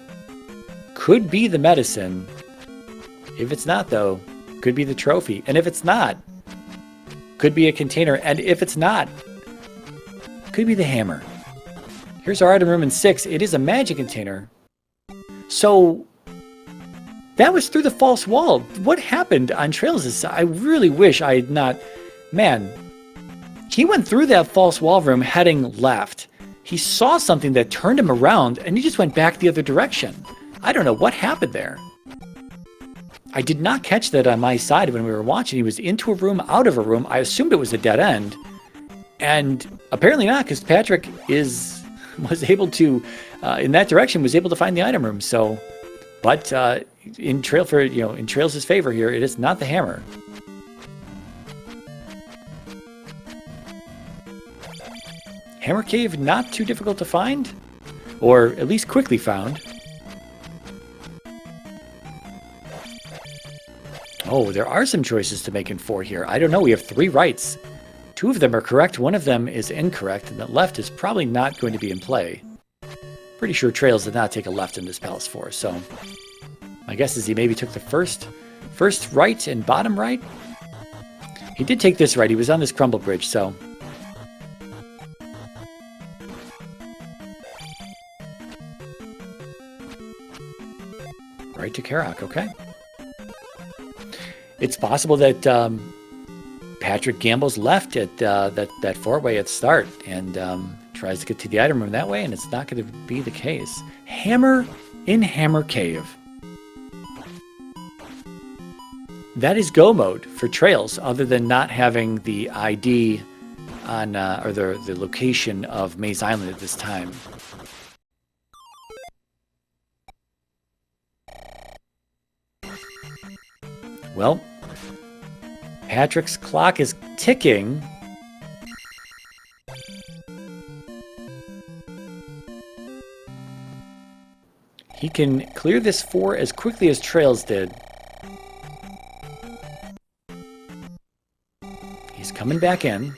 Could be the medicine. If it's not, though, could be the trophy. And if it's not, could be a container. And if it's not, could be the hammer. Here's our item room in 6. It is a magic container. So that was through the false wall. What happened on traiLZ's side? I really wish I had not... Man, he went through that false wall room heading left. He saw something that turned him around, and he just went back the other direction. I don't know what happened there. I did not catch that on my side when we were watching. He was into a room, out of a room. I assumed it was a dead end. And apparently not, because Patrick was able to, in that direction, was able to find the item room. So, but in traiLZ's favor here, it is not the hammer. Hammer Cave, not too difficult to find, or at least quickly found. Oh, there are some choices to make in 4 here. I don't know. We have 3 rights. 2 of them are correct. 1 of them is incorrect, and the left is probably not going to be in play. Pretty sure traiLZ did not take a left in this Palace 4, so my guess is he maybe took the first right and bottom right. He did take this right. He was on this crumble bridge, so Right to Karak, okay. It's possible that Patrick gambles left at that four-way at start and tries to get to the item room that way, and it's not going to be the case. Hammer in Hammer Cave. That is go mode for traiLZ, other than not having the ID on or the location of Maze Island at this time. Well, Patrick's clock is ticking. He can clear this 4 as quickly as traiLZ did. He's coming back in.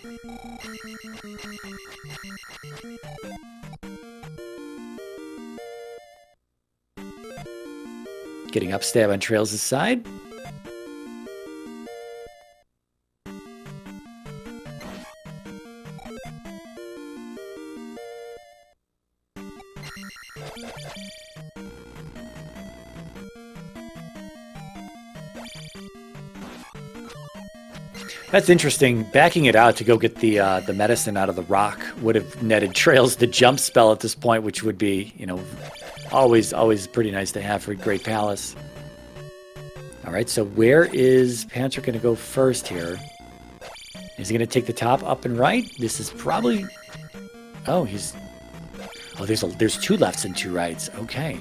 Getting up stab on traiLZ's side. That's interesting. Backing it out to go get the medicine out of the rock would have netted traiLZ the jump spell at this point, which would be, you know, always pretty nice to have for Great Palace. All right, so where is Patrick going to go first here? Is he going to take the top up and right? This is probably... Oh, he's... Oh, there's 2 lefts and 2 rights. Okay.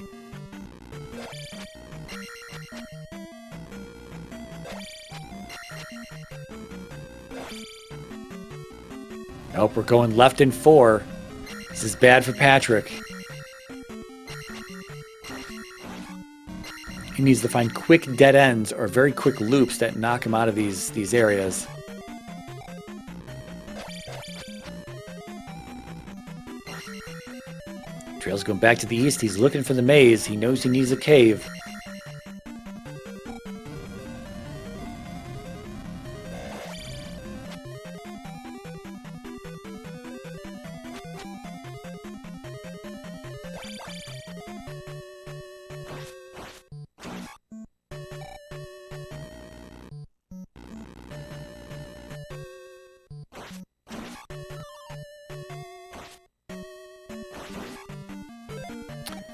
Nope, we're going left in 4. This is bad for Patrick. He needs to find quick dead ends or very quick loops that knock him out of these areas. traiLZ going back to the east. He's looking for the maze. He knows he needs a cave.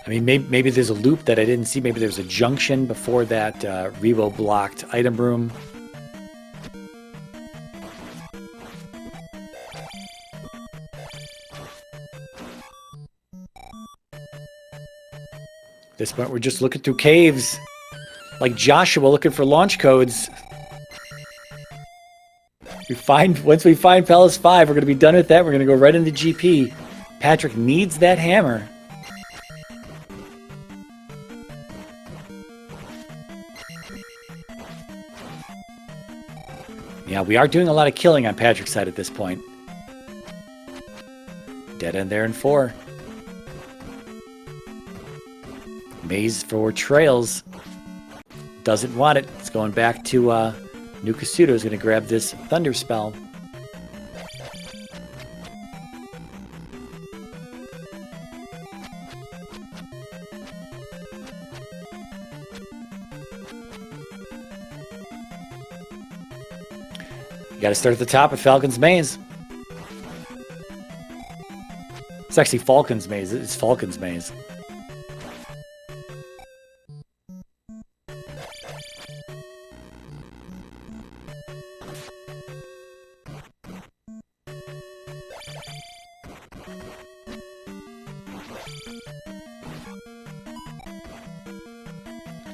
I mean, maybe there's a loop that I didn't see. Maybe there's a junction before that Rebo-blocked item room. At this point, we're just looking through caves. Like Joshua looking for launch codes. Once we find Palace 5, we're going to be done with that. We're going to go right into GP. Patrick needs that hammer. Yeah, we are doing a lot of killing on Patrick's side at this point. Dead end there in 4. Maze for traiLZ. Doesn't want it. It's going back to Nukasuto is going to grab this Thunder Spell. Got to start at the top of Falcon's Maze. It's actually Falcon's Maze. It's Falcon's Maze.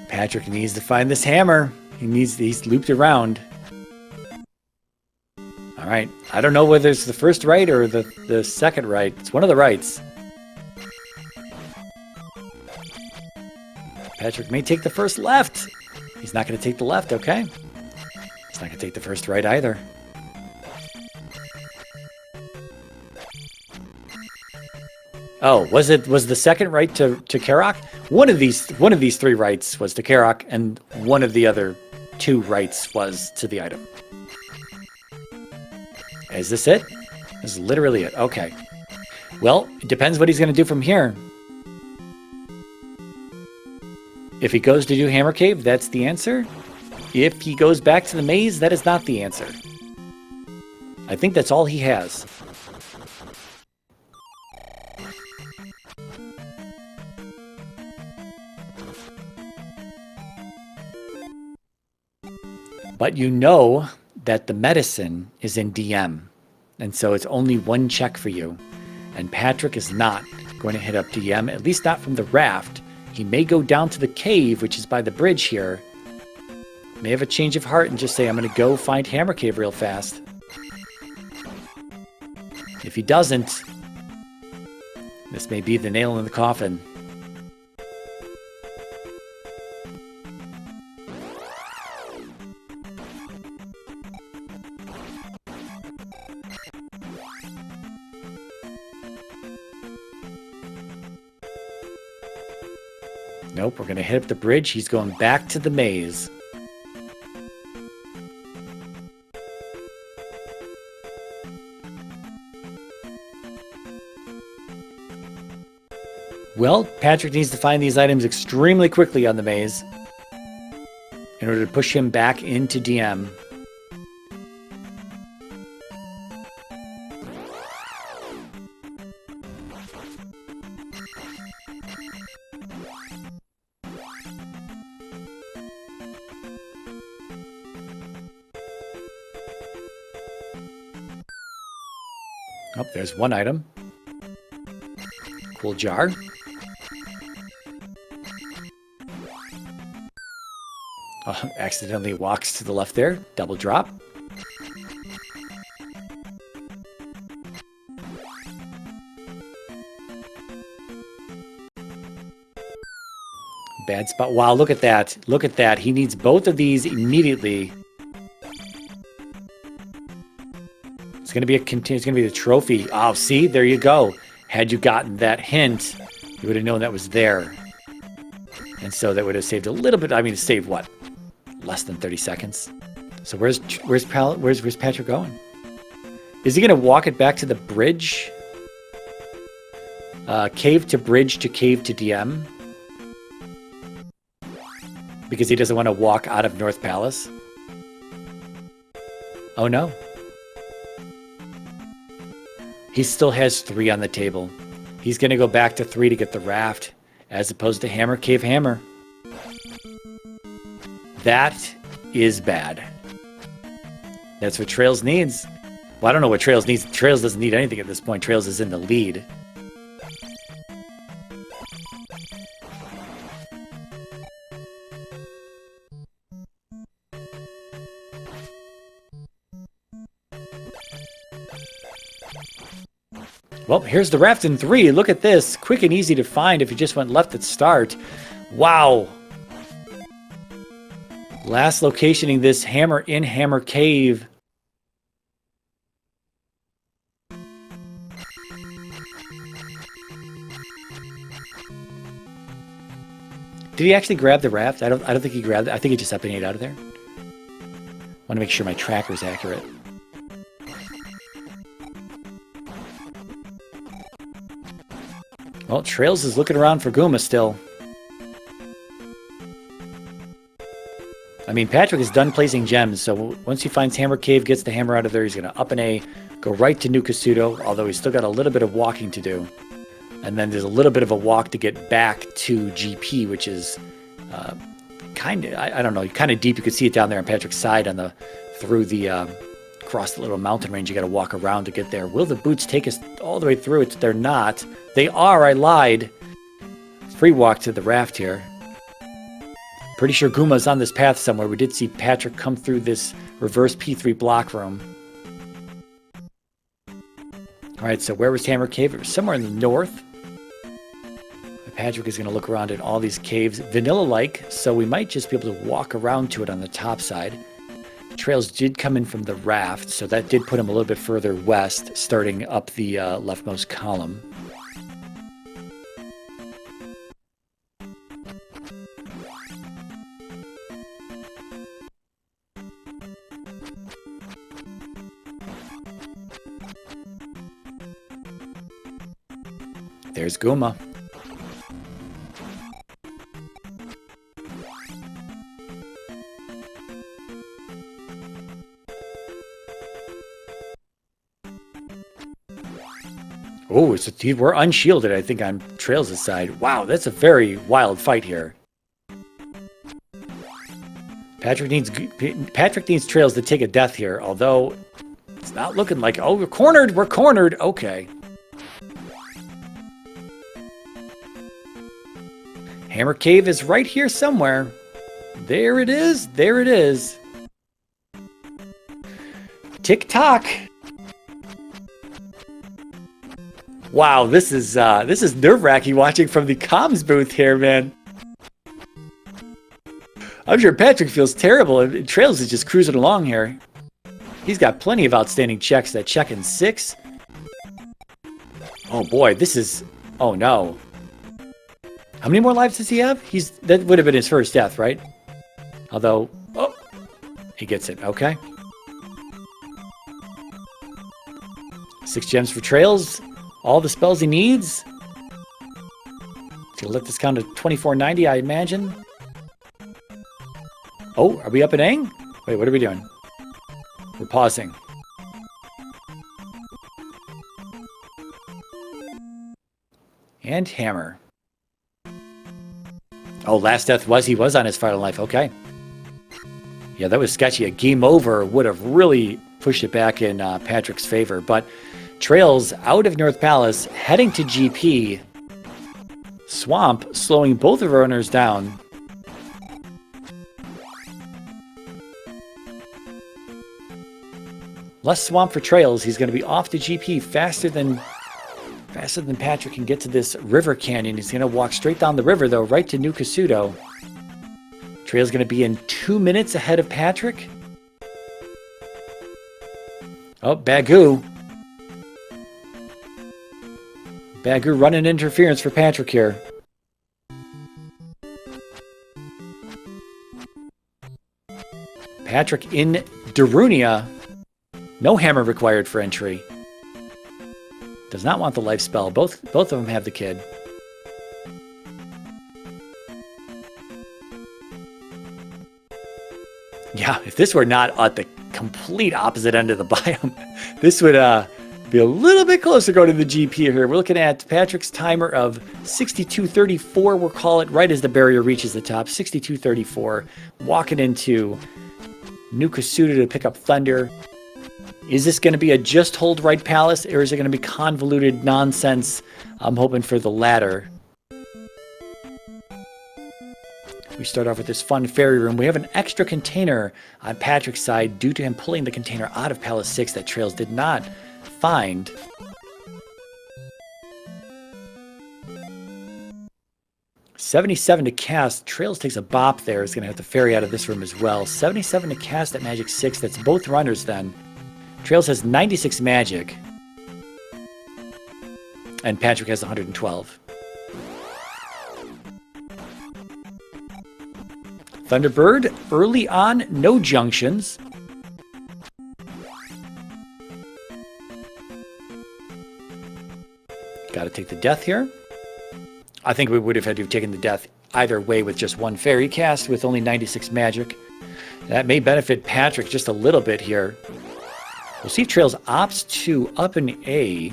Patrick needs to find this hammer. He's looped around. All right, I don't know whether it's the first right or the second right. It's one of the rights. Patrick may take the first left. He's not going to take the left, okay? He's not going to take the first right either. Oh, was the second right to Karak? One of these 3 rights was to Karak, and one of the other 2 rights was to the item. Is this it? This is literally it. Okay. Well, it depends what he's going to do from here. If he goes to do Hammer Cave, that's the answer. If he goes back to the maze, that is not the answer. I think that's all he has. But you know that the medicine is in DM. And so it's only one check for you. And Patrick is not going to hit up DM, at least not from the raft. He may go down to the cave, which is by the bridge here. May have a change of heart and just say, I'm going to go find Hammer Cave real fast. If he doesn't, this may be the nail in the coffin. Nope, we're going to hit up the bridge. He's going back to the maze. Well, Patrick needs to find these items extremely quickly on the maze in order to push him back into DM. Oh, there's one item. Cool jar. Oh, accidentally walks to the left there. Double drop. Bad spot. Wow, look at that. Look at that. He needs both of these immediately. It's going to be it's going to be the trophy. Oh, see? There you go. Had you gotten that hint, you would have known that was there. And so that would have saved a little bit. I mean, it saved what? Less than 30 seconds. So where's Patrick going? Is he going to walk it back to the bridge? Cave to bridge to cave to DM? Because he doesn't want to walk out of North Palace? Oh no. He still has 3 on the table. He's going to go back to 3 to get the raft, as opposed to Hammer Cave Hammer. That is bad. That's what traiLZ needs. Well, I don't know what traiLZ needs. traiLZ doesn't need anything at this point. traiLZ is in the lead. Well, here's the raft in 3. Look at this. Quick and easy to find if you just went left at start. Wow. Last locationing this hammer in Hammer Cave. Did he actually grab the raft? I don't think he grabbed it. I think he just up and ate out of there. Want to make sure my tracker's accurate. Well, traiLZ is looking around for Gooma still. I mean, Patrick is done placing gems, so once he finds Hammer Cave, gets the hammer out of there, he's going to up an A, go right to New Kasuto, although he's still got a little bit of walking to do. And then there's a little bit of a walk to get back to GP, which is kind of, I don't know, kind of deep. You could see it down there on Patrick's side on the across the little mountain range. You got to walk around to get there. Will the boots take us all the way through it? They're not. They are. I lied. Free walk to the raft here. Pretty sure Gooma's on this path somewhere. We did see Patrick come through this reverse P3 block room. All right, so where was Hammer Cave? It was somewhere in the north. Patrick is going to look around in all these caves, vanilla-like, so we might just be able to walk around to it on the top side. traiLZ did come in from the raft, so that did put him a little bit further west, starting up the leftmost column. There's Gooma. Oh, we're unshielded, I think, on traiLZ side. Wow, that's a very wild fight here. Patrick needs traiLZ to take a death here, although it's not looking like... Oh, we're cornered! We're cornered! Okay. Hammer Cave is right here somewhere. There it is. There it is. Tick-tock. Wow, this is nerve-wracking watching from the comms booth here, man. I'm sure Patrick feels terrible. traiLZ is just cruising along here. He's got plenty of outstanding checks. That check in 6. Oh boy, this is... Oh no. How many more lives does he have? That would have been his first death, right? Although... Oh! He gets it. Okay. 6 gems for traiLZ. All the spells he needs. Gonna let this count to 2490, I imagine. Oh, are we up in Aang? Wait, what are we doing? We're pausing. And hammer. Oh, last death he was on his final life. Okay. Yeah, that was sketchy. A game over would have really pushed it back in Patrick's favor. But traiLZ out of North Palace, heading to GP. Swamp slowing both of our runners down. Less Swamp for traiLZ. He's going to be off to GP faster than Patrick can get to this river canyon. He's going to walk straight down the river, though, right to New Kasuto. traiLZ going to be in 2 minutes ahead of Patrick. Oh, Bagu. Bagu running interference for Patrick here. Patrick in Darunia. No hammer required for entry. Does not want the life spell. Both of them have the kid. Yeah, if this were not at the complete opposite end of the biome, this would be a little bit closer going to the GP here. We're looking at Patrick's timer of 62:34. We'll call it right as the barrier reaches the top. 62:34. Walking into New Kasuto to pick up Thunder. Is this going to be a just hold right palace, or is it going to be convoluted nonsense? I'm hoping for the latter. We start off with this fun fairy room. We have an extra container on Patrick's side due to him pulling the container out of Palace 6 that traiLZ did not find. $77 to cast. traiLZ takes a bop there. He's going to have to ferry out of this room as well. $77 to cast at Magic 6. That's both runners then. traiLZ has 96 magic. And Patrick has 112. Thunderbird, early on, no junctions. Got to take the death here. I think we would have had to have taken the death either way with just one fairy cast with only 96 magic. That may benefit Patrick just a little bit here. We'll see if traiLZ opts to up an A.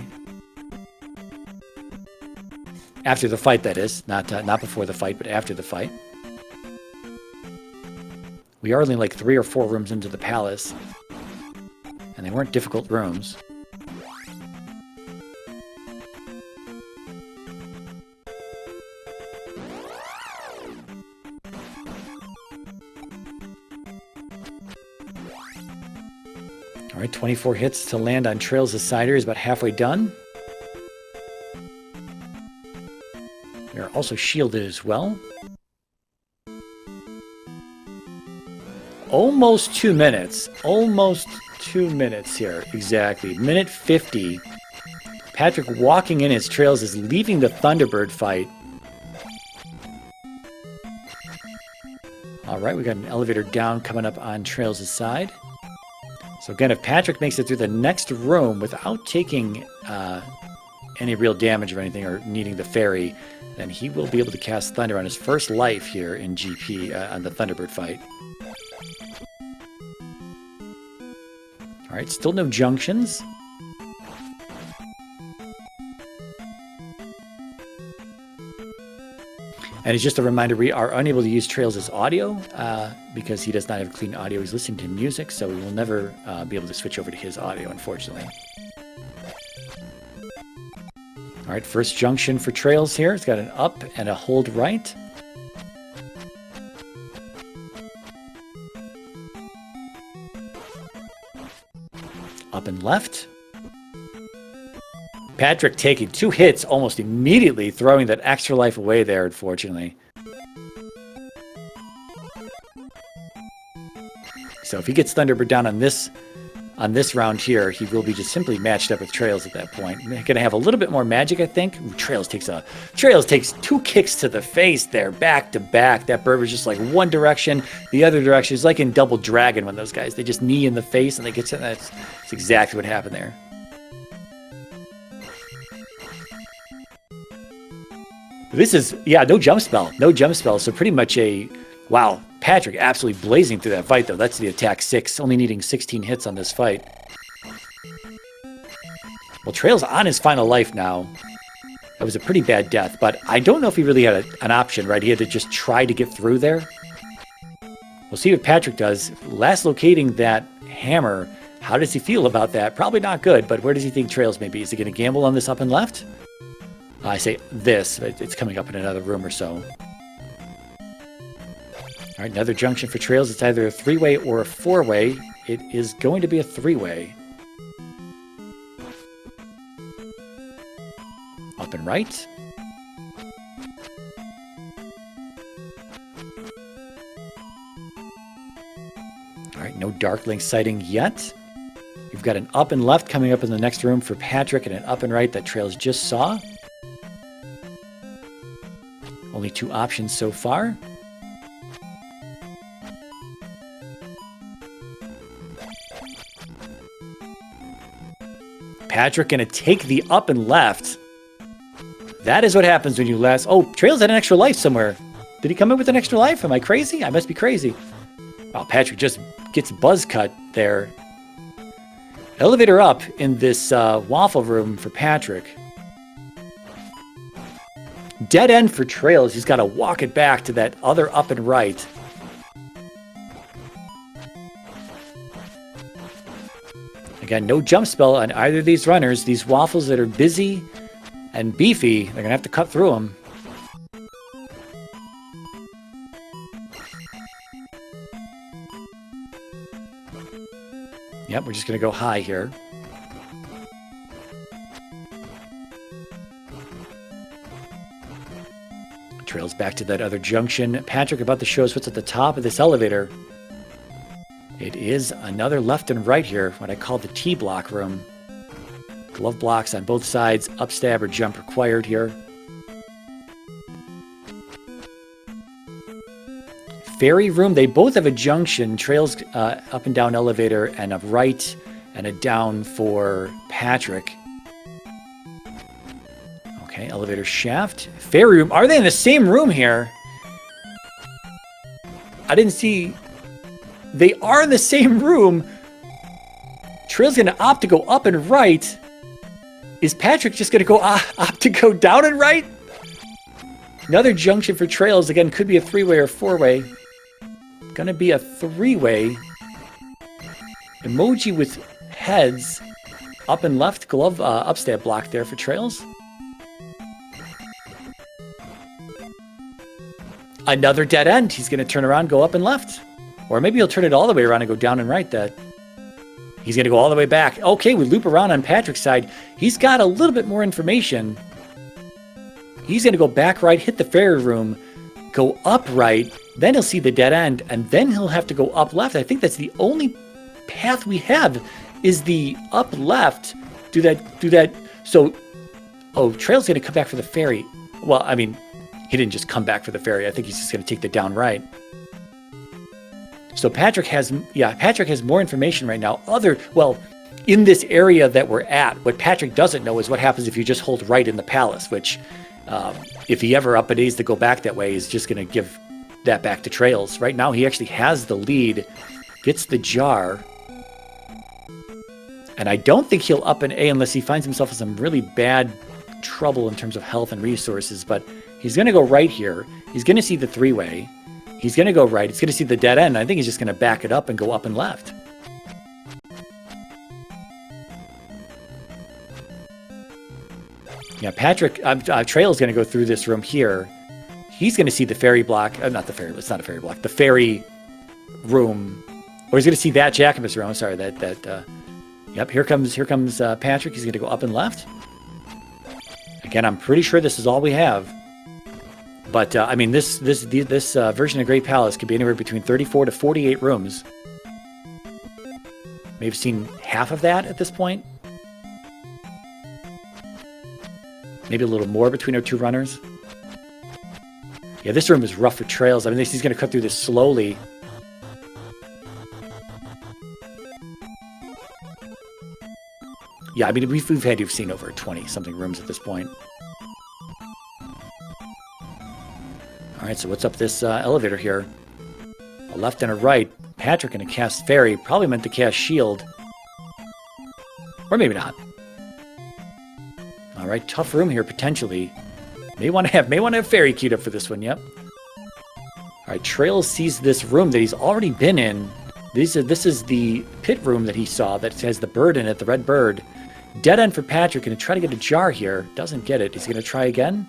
After the fight, that is. Not before the fight, but after the fight. We are only like 3 or 4 rooms into the palace. And they weren't difficult rooms. All right, 24 hits to land on traiLZ's side here. He's about halfway done. We are also shielded as well. Almost 2 minutes. Almost 2 minutes here. Exactly. Minute 50. Patrick walking in as traiLZ is leaving the Thunderbird fight. All right, we got an elevator down coming up on traiLZ's side. So again, if Patrick makes it through the next room without taking any real damage or anything or needing the fairy, then he will be able to cast Thunder on his first life here in GP on the Thunderbird fight. All right, still no junctions. And it's just a reminder, we are unable to use traiLZ's audio because he does not have clean audio. He's listening to music, so we will never be able to switch over to his audio, unfortunately. All right, first junction for traiLZ here. It's got an up and a hold right. Up and left. Patrick taking 2 hits almost immediately, throwing that extra life away there, unfortunately. So if he gets Thunderbird down on this round here, he will be just simply matched up with traiLZ at that point. Going to have a little bit more magic, I think. Ooh, traiLZ takes 2 kicks to the face there, back to back. That bird was just like one direction, the other direction. It's like in Double Dragon when those guys, they just knee in the face and they get to that's exactly what happened there. This is, yeah, no jump spell. No jump spell. So pretty much a, wow, Patrick absolutely blazing through that fight, though. That's the attack 6, only needing 16 hits on this fight. Well, traiLZ on his final life now. That was a pretty bad death, but I don't know if he really had an option, right? He had to just try to get through there. We'll see what Patrick does. Last locating that hammer, how does he feel about that? Probably not good, but where does he think traiLZ may be? Is he going to gamble on this up and left? I say this, but it's coming up in another room or so. All right, another junction for traiLZ. It's either a 3-way or a 4-way. It is going to be a 3-way. Up and right. All right, no Darkling sighting yet. You've got an up and left coming up in the next room for Patrick and an up and right that traiLZ just saw. Only 2 options so far. Patrick going to take the up and left. That is what happens when you last... Oh, traiLZ had an extra life somewhere. Did he come in with an extra life? Am I crazy? I must be crazy. Wow, Patrick just gets buzz cut there. Elevator up in this waffle room for Patrick. Dead end for traiLZ. He's got to walk it back to that other up and right. Again, no jump spell on either of these runners. These waffles that are busy and beefy, they're going to have to cut through them. Yep, we're just going to go high here. traiLZ back to that other junction. Patrick about to show us what's at the top of this elevator. It is another left and right here, what I call the T-block room. Glove blocks on both sides, upstab or jump required here. Ferry room, they both have a junction. traiLZ up and down elevator and a right and a down for Patrick. Okay, elevator shaft. Ferry room, are they in the same room here? I didn't see... They are in the same room. traiLZ's going to opt to go up and right. Is Patrick just going to go opt to go down and right? Another junction for traiLZ. Again, could be a 3-way or 4-way. Going to be a 3-way. Emoji with heads. Up and left. Glove upstab block there for traiLZ. Another dead end. He's going to turn around, go up and left. Or maybe he'll turn it all the way around and go down and right. That he's going to go all the way back. Okay, we loop around on Patrick's side. He's got a little bit more information. He's going to go back right, hit the ferry room, go up right, then he'll see the dead end, and then he'll have to go up left. I think that's the only path we have is the up left. Do that. So, oh, traiLZ's going to come back for the ferry. Well, I mean, he didn't just come back for the ferry. I think he's just going to take the down right. So Patrick has more information right now. In this area that we're at, what Patrick doesn't know is what happens if you just hold right in the palace, which if he ever up and needs to go back that way, is just going to give that back to traiLZ. Right now, he actually has the lead, gets the jar, and I don't think he'll up an A unless he finds himself in some really bad trouble in terms of health and resources, but He's going to go right here. He's going to see the three-way. He's going to go right. He's going to see the dead end. I think he's just going to back it up and go up and left. Yeah, Patrick, traiLZ going to go through this room here. He's going to see the fairy block. Not the fairy, it's not a fairy block. The fairy room. Or he's going to see that Jacobus room. I'm sorry, yep, here comes Patrick. He's going to go up and left. Again, I'm pretty sure this is all we have. But, I mean, this version of Great Palace could be anywhere between 34 to 48 rooms. Maybe seen half of that at this point. Maybe a little more between our two runners. Yeah, this room is rough for traiLZ. I mean, he's going to cut through this slowly. Yeah, I mean, we've had to have seen over 20-something rooms at this point. All right, so what's up this elevator here? A left and a right. Patrick going to cast Fairy. Probably meant to cast Shield. Or maybe not. All right, tough room here, potentially. May want to have Fairy queued up for this one, yep. All right, traiLZ sees this room that he's already been in. This is the pit room that he saw that has the bird in it, the red bird. Dead end for Patrick, going to try to get a jar here. Doesn't get it. He's going to try again.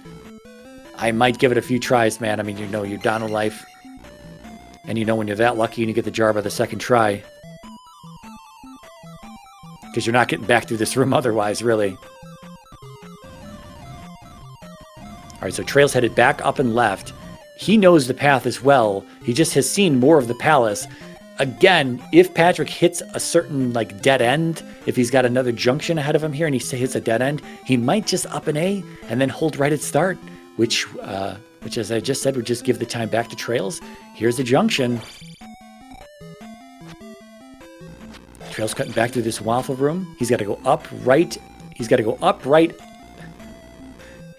I might give it a few tries, man. I mean, you know, you're down a life. And you know when you're that lucky and you get the jar by the second try. Because you're not getting back through this room otherwise, really. All right, so traiLZ headed back up and left. He knows the path as well. He just has seen more of the palace. Again, if Patrick hits a certain, like, dead end, if he's got another junction ahead of him here and he hits a dead end, he might just up an A and then hold right at start, which as I just said, would just give the time back to traiLZ. Here's the junction. traiLZ cutting back through this waffle room. He's got to go up right. He's got to go up right.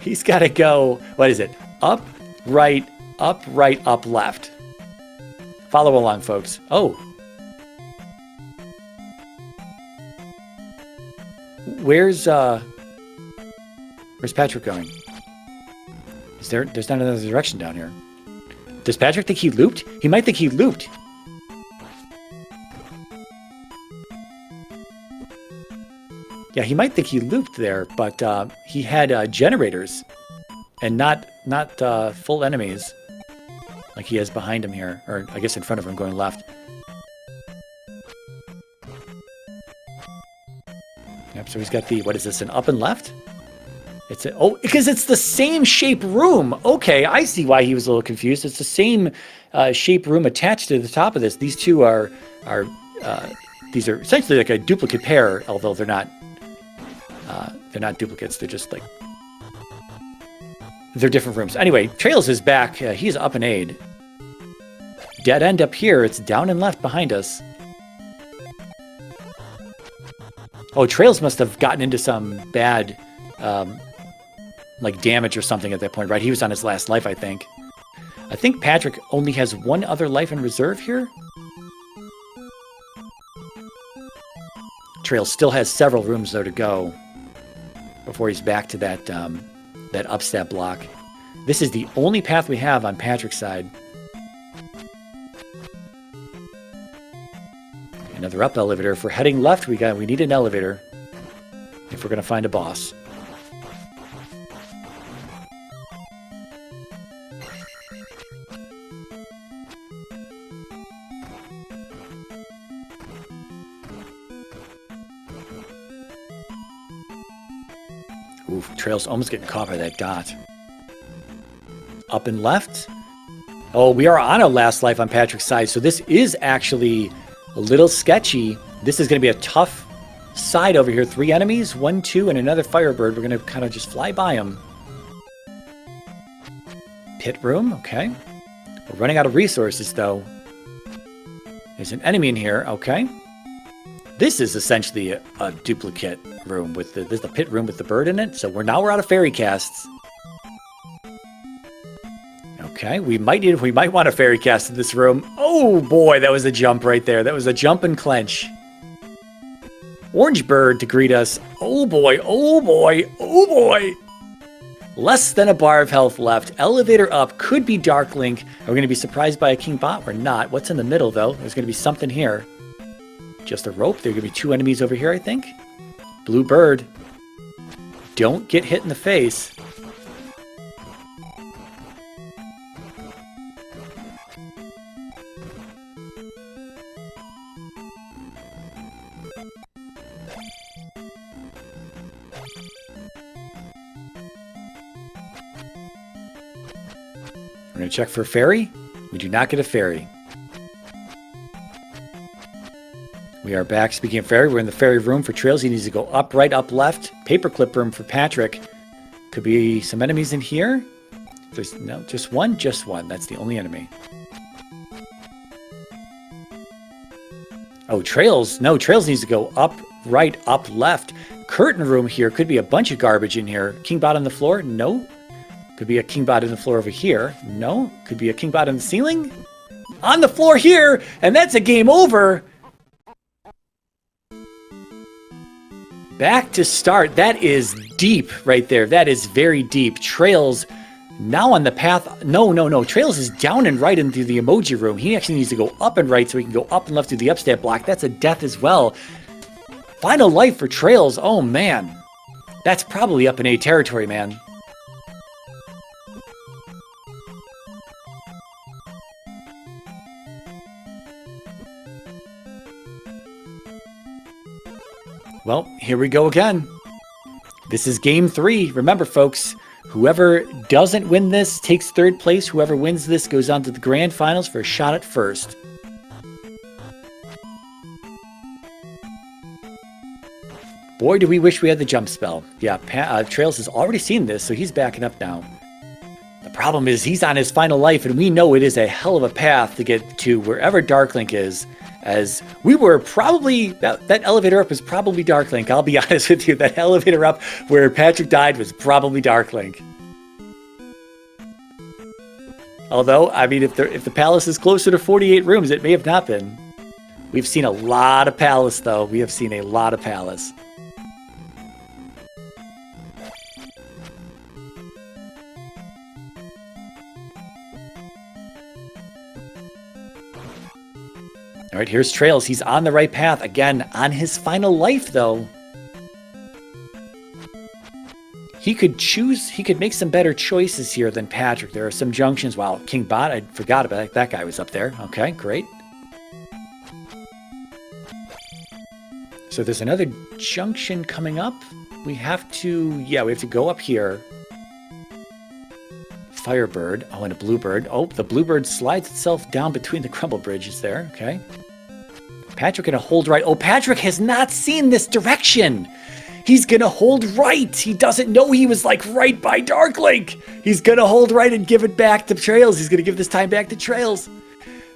He's got to go, what is it? Up, right, up, left. Follow along, folks. Oh. Where's Patrick going? There's not another direction down here. Does Patrick think he looped? He might think he looped. Yeah, he might think he looped there, but he had generators and not full enemies like he has behind him here, or I guess in front of him going left. Yep, so he's got the, what is this, an up and left? It's a, oh, because it's the same shape room. Okay, I see why he was a little confused. It's the same shape room attached to the top of this. These two are essentially like a duplicate pair, although they're not duplicates. They're just like, they're different rooms. Anyway, traiLZ is back. He's up and aid. Dead end up here. It's down and left behind us. Oh, traiLZ must have gotten into some bad, like damage or something at that point, right? He was on his last life, I think. I think Patrick only has one other life in reserve here. traiLZ still has several rooms though to go before he's back to that that upstep block. This is the only path we have on Patrick's side. Another up elevator. If we're heading left, we need an elevator if we're going to find a boss. Oof, traiLZ almost getting caught by that dot. Up and left. Oh, we are on a last life on Patrick's side, so this is actually a little sketchy. This is going to be a tough side over here. 3 enemies, 1, 2, and another Firebird. We're going to kind of just fly by them. Pit room, okay. We're running out of resources, though. There's an enemy in here, okay. This is essentially a duplicate room with this is the pit room with the bird in it. So we're out of fairy casts. Okay, we might want a fairy cast in this room. Oh boy, that was a jump right there. That was a jump and clench. Orange bird to greet us. Oh boy, oh boy, oh boy. Less than a bar of health left. Elevator up could be Dark Link. Are we going to be surprised by a King Bot or not? What's in the middle, though? There's going to be something here. Just a rope. There are going to be 2 enemies over here, I think. Blue Bird. Don't get hit in the face. We're going to check for a fairy. We do not get a fairy. We are back. Speaking of fairy, we're in the fairy room for traiLZ. He needs to go up, right, up, left. Paperclip room for Patrick. Could be some enemies in here. There's no, just one. That's the only enemy. Oh, traiLZ. No, traiLZ needs to go up, right, up, left. Curtain room here. Could be a bunch of garbage in here. King Bot on the floor? No. Could be a King Bot on the floor over here. No. Could be a King Bot on the ceiling. On the floor here. And that's a game over. Back to start. That is deep right there. That is very deep. traiLZ now on the path. No. traiLZ is down and right into the emoji room. He actually needs to go up and right so he can go up and left through the upstat block. That's a death as well. Final life for traiLZ. Oh, man. That's probably up in A territory, man. Well, here we go again. This is game 3. Remember, folks, whoever doesn't win this takes 3rd place. Whoever wins this goes on to the grand finals for a shot at 1st. Boy, do we wish we had the jump spell. Yeah, traiLZ has already seen this, so he's backing up now. The problem is he's on his final life, and we know it is a hell of a path to get to wherever Dark Link is. As we were probably, that elevator up was probably Dark Link. I'll be honest with you, that elevator up where Patrick died was probably Dark Link. Although, I mean, if the palace is closer to 48 rooms, it may have not been. We've seen a lot of palace, though. We have seen a lot of palace. All right, here's traiLZ. He's on the right path. Again, on his final life, though. He could choose, he could make some better choices here than Patrick. There are some junctions. Wow, King Bot, I forgot about that. That guy was up there. Okay, great. So there's another junction coming up. We have to, yeah, we have to go up here. Firebird. Oh, and a Bluebird. Oh, the Bluebird slides itself down between the crumble bridges there. Okay. Patrick gonna hold right. Oh, Patrick has not seen this direction. He's gonna hold right. He doesn't know he was like right by Dark Link. He's gonna hold right and give it back to traiLZ. He's gonna give this time back to traiLZ.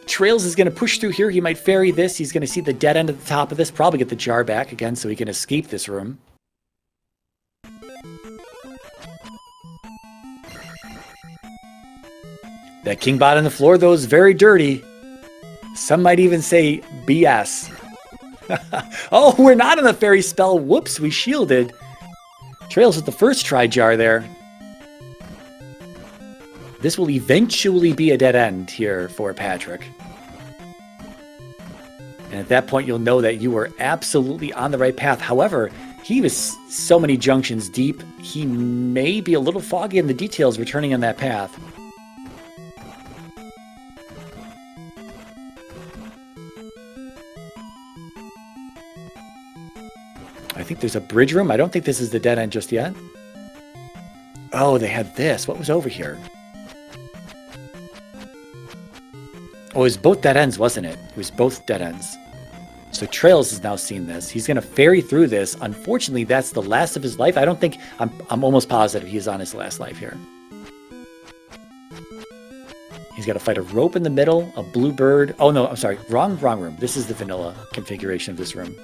traiLZ is gonna push through here. He might ferry this. He's gonna see the dead end at the top of this. Probably get the jar back again so he can escape this room. That King Bot on the floor, though, is very dirty. Some might even say BS. Oh, we're not in the fairy spell. Whoops, we shielded. traiLZ with the first try jar there. This will eventually be a dead end here for Patrick. And at that point, you'll know that you were absolutely on the right path. However, he was so many junctions deep, he may be a little foggy in the details returning on that path. I think there's a bridge room. I don't think this is the dead end just yet. Oh, they had this. What was over here? Oh, it was both dead ends, wasn't it? It was both dead ends. So traiLZ has now seen this. He's going to ferry through this. Unfortunately, that's the last of his life. I don't think... I'm almost positive he's on his last life here. He's got to fight a rope in the middle, a Bluebird. Oh, no, I'm sorry. Wrong room. This is the vanilla configuration of this room.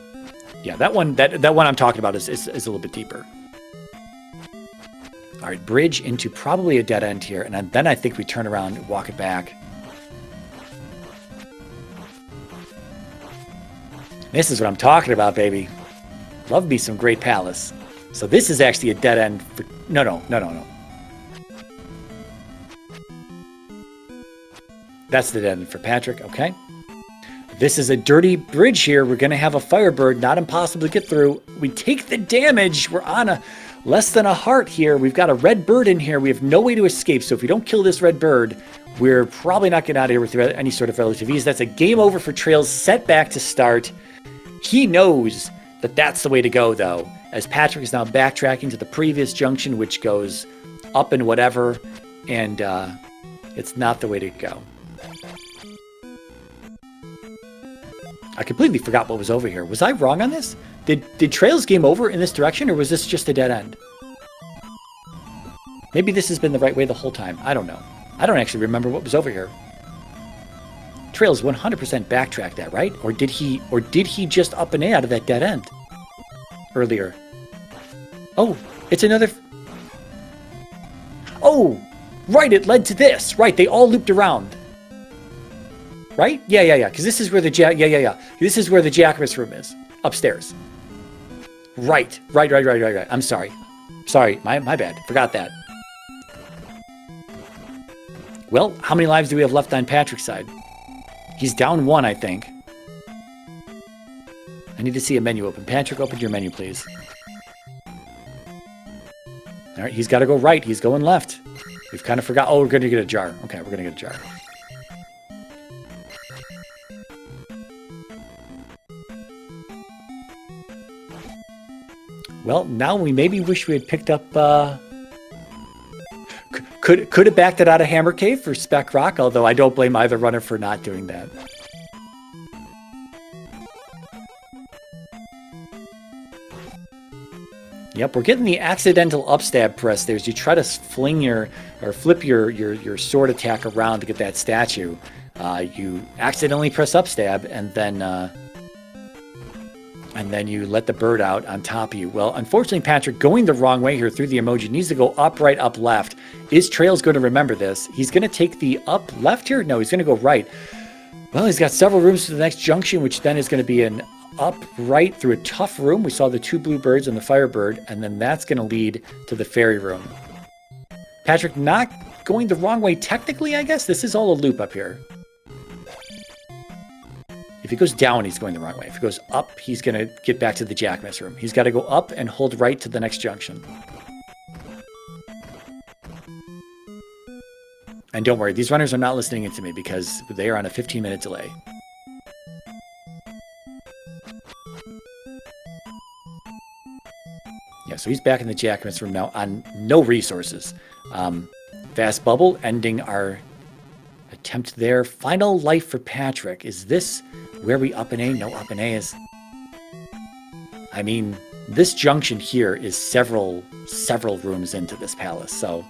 Yeah, that one I'm talking about is a little bit deeper. All right, bridge into probably a dead end here, and then I think we turn around and walk it back. This is what I'm talking about, baby. Love me some great palace. So this is actually a dead end. No. That's the dead end for Patrick. Okay. This is a dirty bridge here. We're going to have a Firebird. Not impossible to get through. We take the damage. We're on a less than a heart here. We've got a red bird in here. We have no way to escape. So if we don't kill this red bird, we're probably not getting out of here with any sort of relative ease. That's a game over for traiLZ. Set back to start. He knows that that's the way to go, though, as Patrick is now backtracking to the previous junction, which goes up and whatever, and it's not the way to go. I completely forgot what was over here. Was I wrong on this? Did traiLZ game over in this direction, or was this just a dead end? Maybe this has been the right way the whole time. I don't know. I don't actually remember what was over here. traiLZ 100% backtracked that, right? Or did he just up and A out of that dead end earlier? Oh, it's another... Oh, right, it led to this. Right, they all looped around. Right? Yeah. Because this is where the This is where the Jacobus room is. Upstairs. Right. I'm sorry. Sorry, my bad. Forgot that. Well, how many lives do we have left on Patrick's side? He's down 1, I think. I need to see a menu open. Patrick, open your menu, please. All right, he's got to go right. He's going left. We've kind of forgot. Oh, we're going to get a jar. Okay, we're going to get a jar. Well, now we maybe wish we had picked up... Could have backed it out of Hammer Cave for Spec Rock, although I don't blame either runner for not doing that. Yep, we're getting the accidental upstab press there as you try to fling or flip your sword attack around to get that statue. You accidentally press upstab and then you let the bird out on top of you. Well, unfortunately, Patrick, going the wrong way here through the emoji, needs to go up, right, up, left. Is traiLZ going to remember this? He's going to take the up left here? No, he's going to go right. Well, he's got several rooms to the next junction, which then is going to be an up, right, through a tough room. We saw the 2 blue birds and the Firebird, and then that's going to lead to the fairy room. Patrick not going the wrong way technically, I guess. This is all a loop up here. If he goes down, he's going the wrong way. If he goes up, he's going to get back to the Jackmas room. He's got to go up and hold right to the next junction. And don't worry, these runners are not listening in to me because they are on a 15-minute delay. Yeah, so he's back in the Jackmas room now on no resources. Fast bubble, ending our attempt there. Final life for Patrick. Is this where we up and A? No, up and A is... I mean, this junction here is several rooms into this palace, so...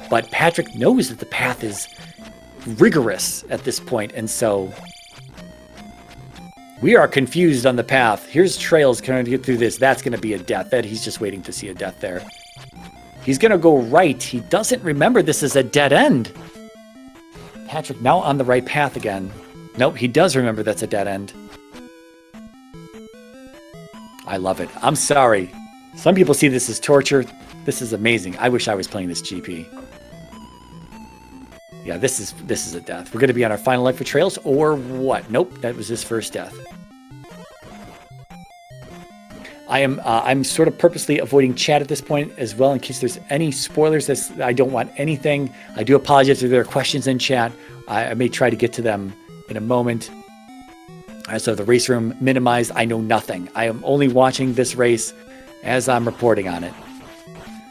But Patrick knows that the path is rigorous at this point, and so... We are confused on the path. Here's traiLZ trying to get through this. That's going to be a death. He's just waiting to see a death there. He's going to go right. He doesn't remember this is a dead end. Patrick now on the right path again. Nope, he does remember that's a dead end. I love it. I'm sorry. Some people see this as torture. This is amazing. I wish I was playing this GP. Yeah, this is a death. We're going to be on our final life for traiLZ, or what? Nope, that was his first death. I'm sort of purposely avoiding chat at this point as well in case there's any spoilers. I don't want anything. I do apologize if there are questions in chat. I may try to get to them in a moment. So the race room minimized. I know nothing. I am only watching this race as I'm reporting on it.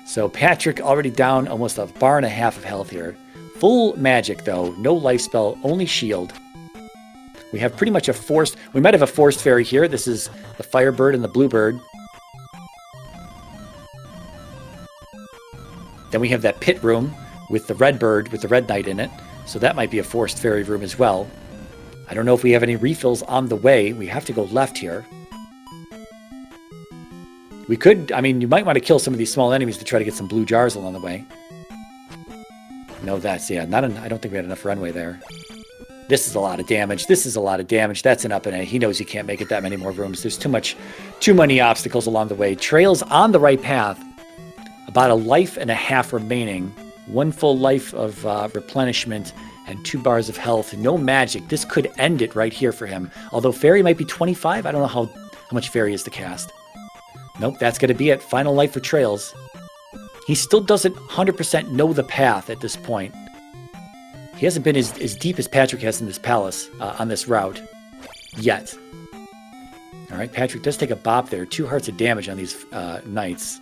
So Patrick already down almost a bar and a half of health here. Full magic, though. No life spell, only shield. We have pretty much a forced... We might have a forced fairy here. This is the Firebird and the Bluebird. Then we have that pit room with the red bird, with the red knight in it. So that might be a forced fairy room as well. I don't know if we have any refills on the way. We have to go left here. We could... I mean, you might want to kill some of these small enemies to try to get some blue jars along the way. No, that's, yeah, I don't think we had enough runway there. This is a lot of damage. This is a lot of damage. That's an up and A. He knows he can't make it that many more rooms. There's too many obstacles along the way. traiLZ on the right path. About a life and a half remaining. One full life of replenishment. and 2 bars of health. No magic. This could end it right here for him. Although Fairy might be 25. I don't know how much Fairy is to cast. Nope, that's going to be it. Final life for traiLZ. He still doesn't 100% know the path at this point. He hasn't been as deep as Patrick has in this palace on this route yet. All right, Patrick does take a bop there. 2 hearts of damage on these knights.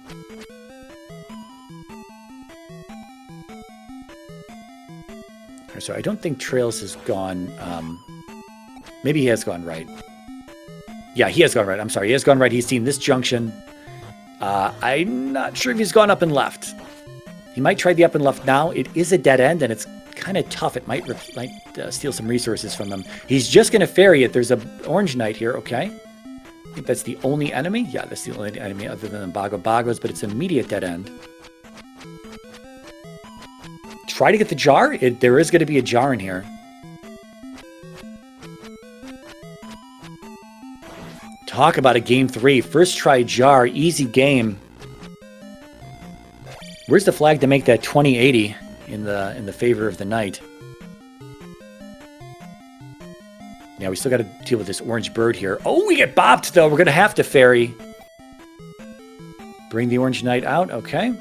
All right, so I don't think traiLZ has gone... maybe he has gone right. Yeah, he has gone right. I'm sorry, he has gone right. He's seen this junction. I'm not sure if he's gone up and left. He might try the up and left now. It is a dead end, and it's kind of tough. It might steal some resources from him. He's just going to ferry it. There's an orange knight here, okay. I think that's the only enemy. Yeah, that's the only enemy other than the Bagos, but it's an immediate dead end. Try to get the jar. There is going to be a jar in here. Talk about a game 3. First try jar, easy game. Where's the flag to make that 20-80 in the favor of the knight? Yeah, we still got to deal with this orange bird here. Oh, we get bopped though. We're gonna have to ferry. Bring the orange knight out. Okay.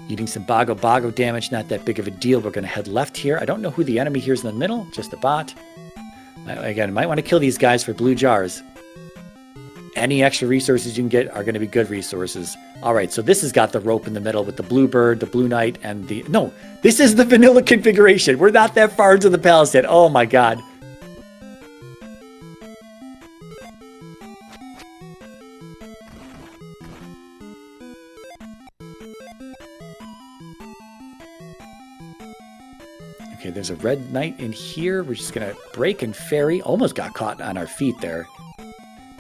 Eating some Bago damage, not that big of a deal. We're going to head left here. I don't know who the enemy here is in the middle, just a bot. Again, might want to kill these guys for blue jars. Any extra resources you can get are going to be good resources. All right, so this has got the rope in the middle with the blue bird, the blue knight, and the... No, this is the vanilla configuration. We're not that far into the palace yet. Oh my god. Okay, there's a red knight in here. We're just going to break and ferry. Almost got caught on our feet there.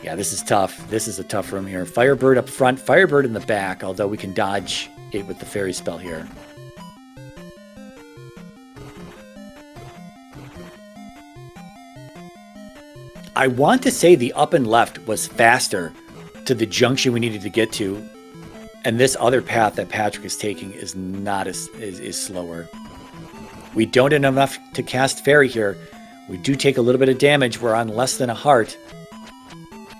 Yeah, this is tough. This is a tough room here. Firebird up front, Firebird in the back, although we can dodge it with the fairy spell here. I want to say the up and left was faster to the junction we needed to get to, and this other path that Patrick is taking is not is slower. We don't have enough to cast fairy here. We do take a little bit of damage. We're on less than a heart.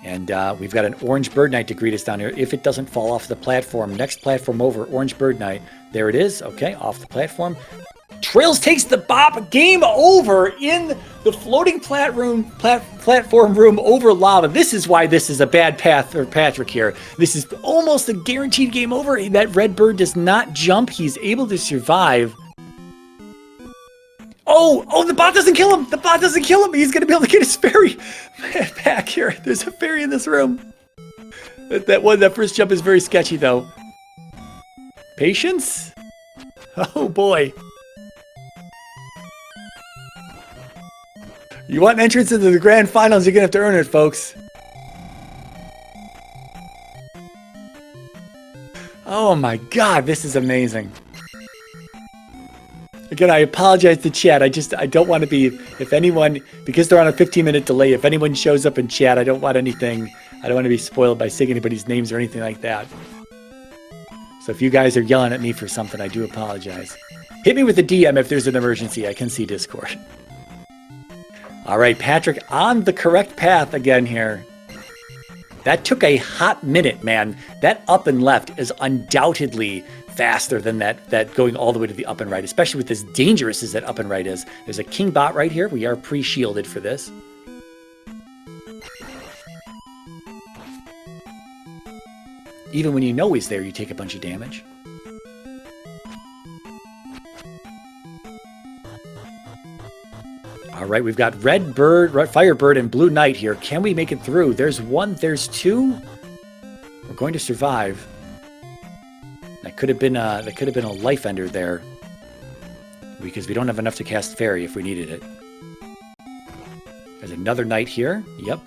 And we've got an orange bird knight to greet us down here. If it doesn't fall off the platform, next platform over, orange bird knight. There it is. Okay, off the platform. traiLZ takes the bop. Game over in the floating platform room over lava. This is why this is a bad path for Patrick here. This is almost a guaranteed game over. That red bird does not jump. He's able to survive. Oh, the bot doesn't kill him. The bot doesn't kill him. He's going to be able to get his fairy back here. There's a fairy in this room. That first jump is very sketchy, though. Patience? Oh, boy. You want an entrance into the grand finals, you're going to have to earn it, folks. Oh, my God. This is amazing. Again, I apologize to chat. I don't want to be, if anyone, because they're on a 15-minute delay, if anyone shows up in chat, I don't want to be spoiled by saying anybody's names or anything like that. So if you guys are yelling at me for something, I do apologize. Hit me with the DM if there's an emergency. I can see Discord. All right, Patrick on the correct path again here. That took a hot minute, man. That up and left is undoubtedly faster than that going all the way to the up and right, especially with as dangerous as that up and right is. There's a king bot right here. We are pre-shielded for this. Even when you know he's there, you take a bunch of damage. All right, we've got red bird, firebird, and blue knight here. Can we make it through? There's one, there's two. We're going to survive. That could have been a life ender there, because we don't have enough to cast fairy if we needed it. There's another knight here. Yep.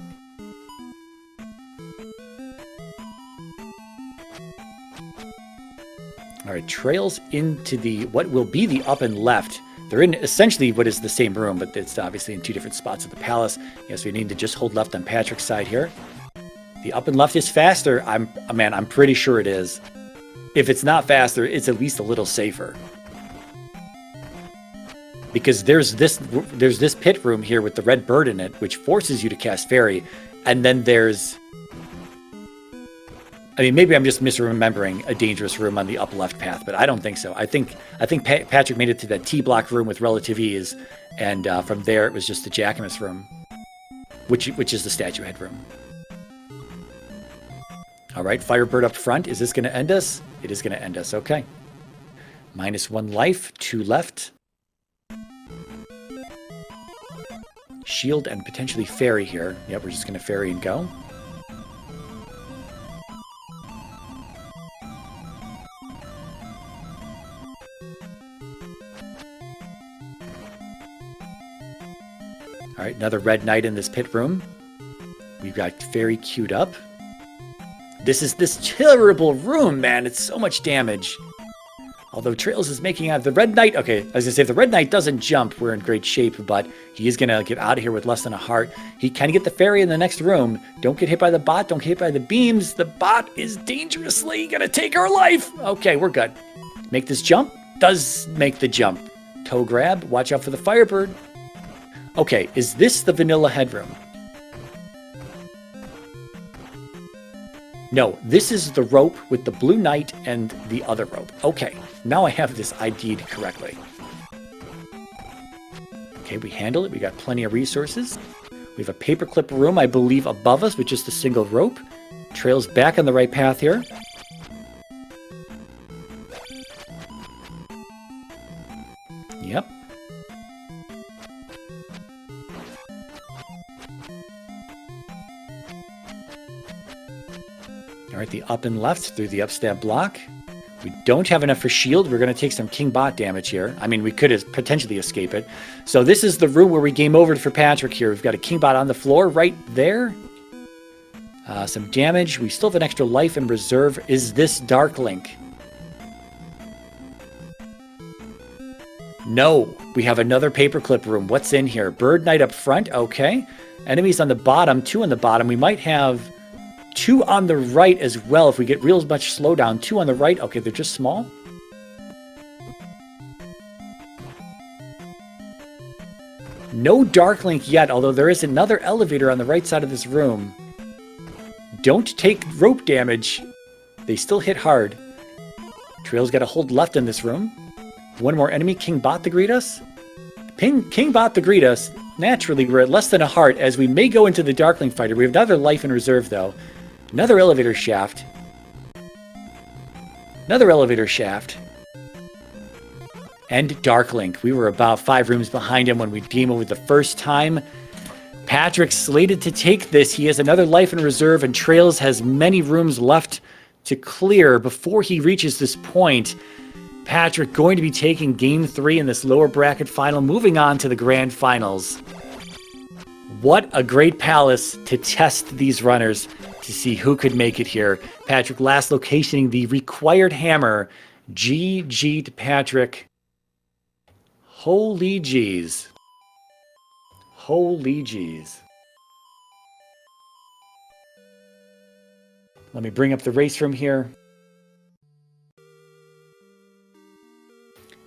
All right, traiLZ into the what will be the up and left. They're in essentially what is the same room, but it's obviously in two different spots of the palace. Yes, we need to just hold left on Patrick's side here. The up and left is faster. I'm pretty sure it is. If it's not faster, it's at least a little safer. Because there's this pit room here with the red bird in it, which forces you to cast fairy, and then there's, I mean, maybe I'm just misremembering a dangerous room on the up left path, but I don't think so. I think Patrick made it to that T block room with relative ease, and from there it was just the Jackamus room, which is the statue head room. All right, Firebird up front. Is this going to end us? It is going to end us. Okay. -1 life, 2 left. Shield and potentially fairy here. Yep, we're just going to fairy and go. All right, another red knight in this pit room. We've got fairy queued up. This is this terrible room, man. It's so much damage. Although traiLZ is making out the red knight. Okay, I was gonna say if the red knight doesn't jump, we're in great shape, but he is gonna get out of here with less than a heart. He can get the fairy in the next room. Don't get hit by the bot, don't get hit by the beams. The bot is dangerously gonna take our life. Okay, we're good. Make this jump. Does make the jump. Toe grab, watch out for the Firebird. Okay, is this the vanilla headroom? No, this is the rope with the blue knight and the other rope. Okay, now I have this ID'd correctly. Okay, we handle it. We got plenty of resources. We have a paperclip room, I believe, above us with just a single rope. traiLZ back on the right path here. Yep. All right, the up and left through the upstab block. We don't have enough for shield. We're going to take some king bot damage here. I mean, we could potentially escape it. So this is the room where we game over for Patrick here. We've got a king bot on the floor right there. Some damage. We still have an extra life in reserve. Is this Dark Link? No. We have another paperclip room. What's in here? Bird Knight up front. Okay. Enemies on the bottom. 2 on the bottom. We might have 2 on the right as well if we get real much slowdown. 2 on the right. Okay, they're just small. No Dark Link yet, although there is another elevator on the right side of this room. Don't take rope damage. They still hit hard. traiLZ got a hold left in this room. 1 more enemy. King bot to greet us. King bot to greet us. Naturally, we're at less than a heart as we may go into the Dark Link fighter. We have another life in reserve, though. Another elevator shaft. Another elevator shaft. And Dark Link. We were about 5 rooms behind him when we game over the first time. Patrick's slated to take this. He has another life in reserve, and traiLZ has many rooms left to clear before he reaches this point. Patrick going to be taking Game 3 in this lower bracket final, moving on to the grand finals. What a great palace to test these runners to see who could make it here. Patrick last locationing the required hammer. GG to Patrick. Holy jeez. Holy jeez. Let me bring up the race room here.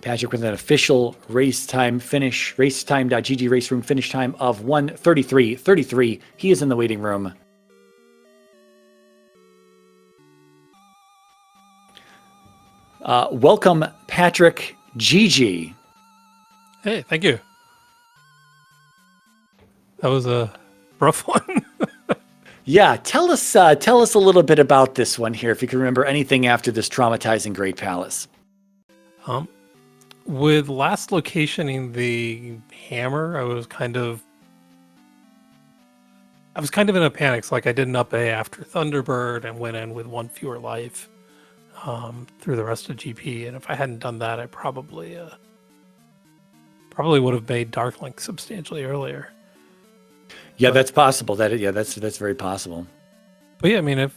Patrick with an official race time finish, racetime.gg race room finish time of 1:33:33. He is in the waiting room. Welcome, Patrick GG. Hey, thank you. That was a rough one. Yeah, tell us a little bit about this one here, if you can remember anything after this traumatizing Great Palace. With last locationing the hammer, I was kind of in a panic. So like I did an up A after Thunderbird and went in with 1 fewer life through the rest of GP. And if I hadn't done that, I probably would have made Dark Link substantially earlier. Yeah, that's possible. That's very possible. But yeah, I mean, if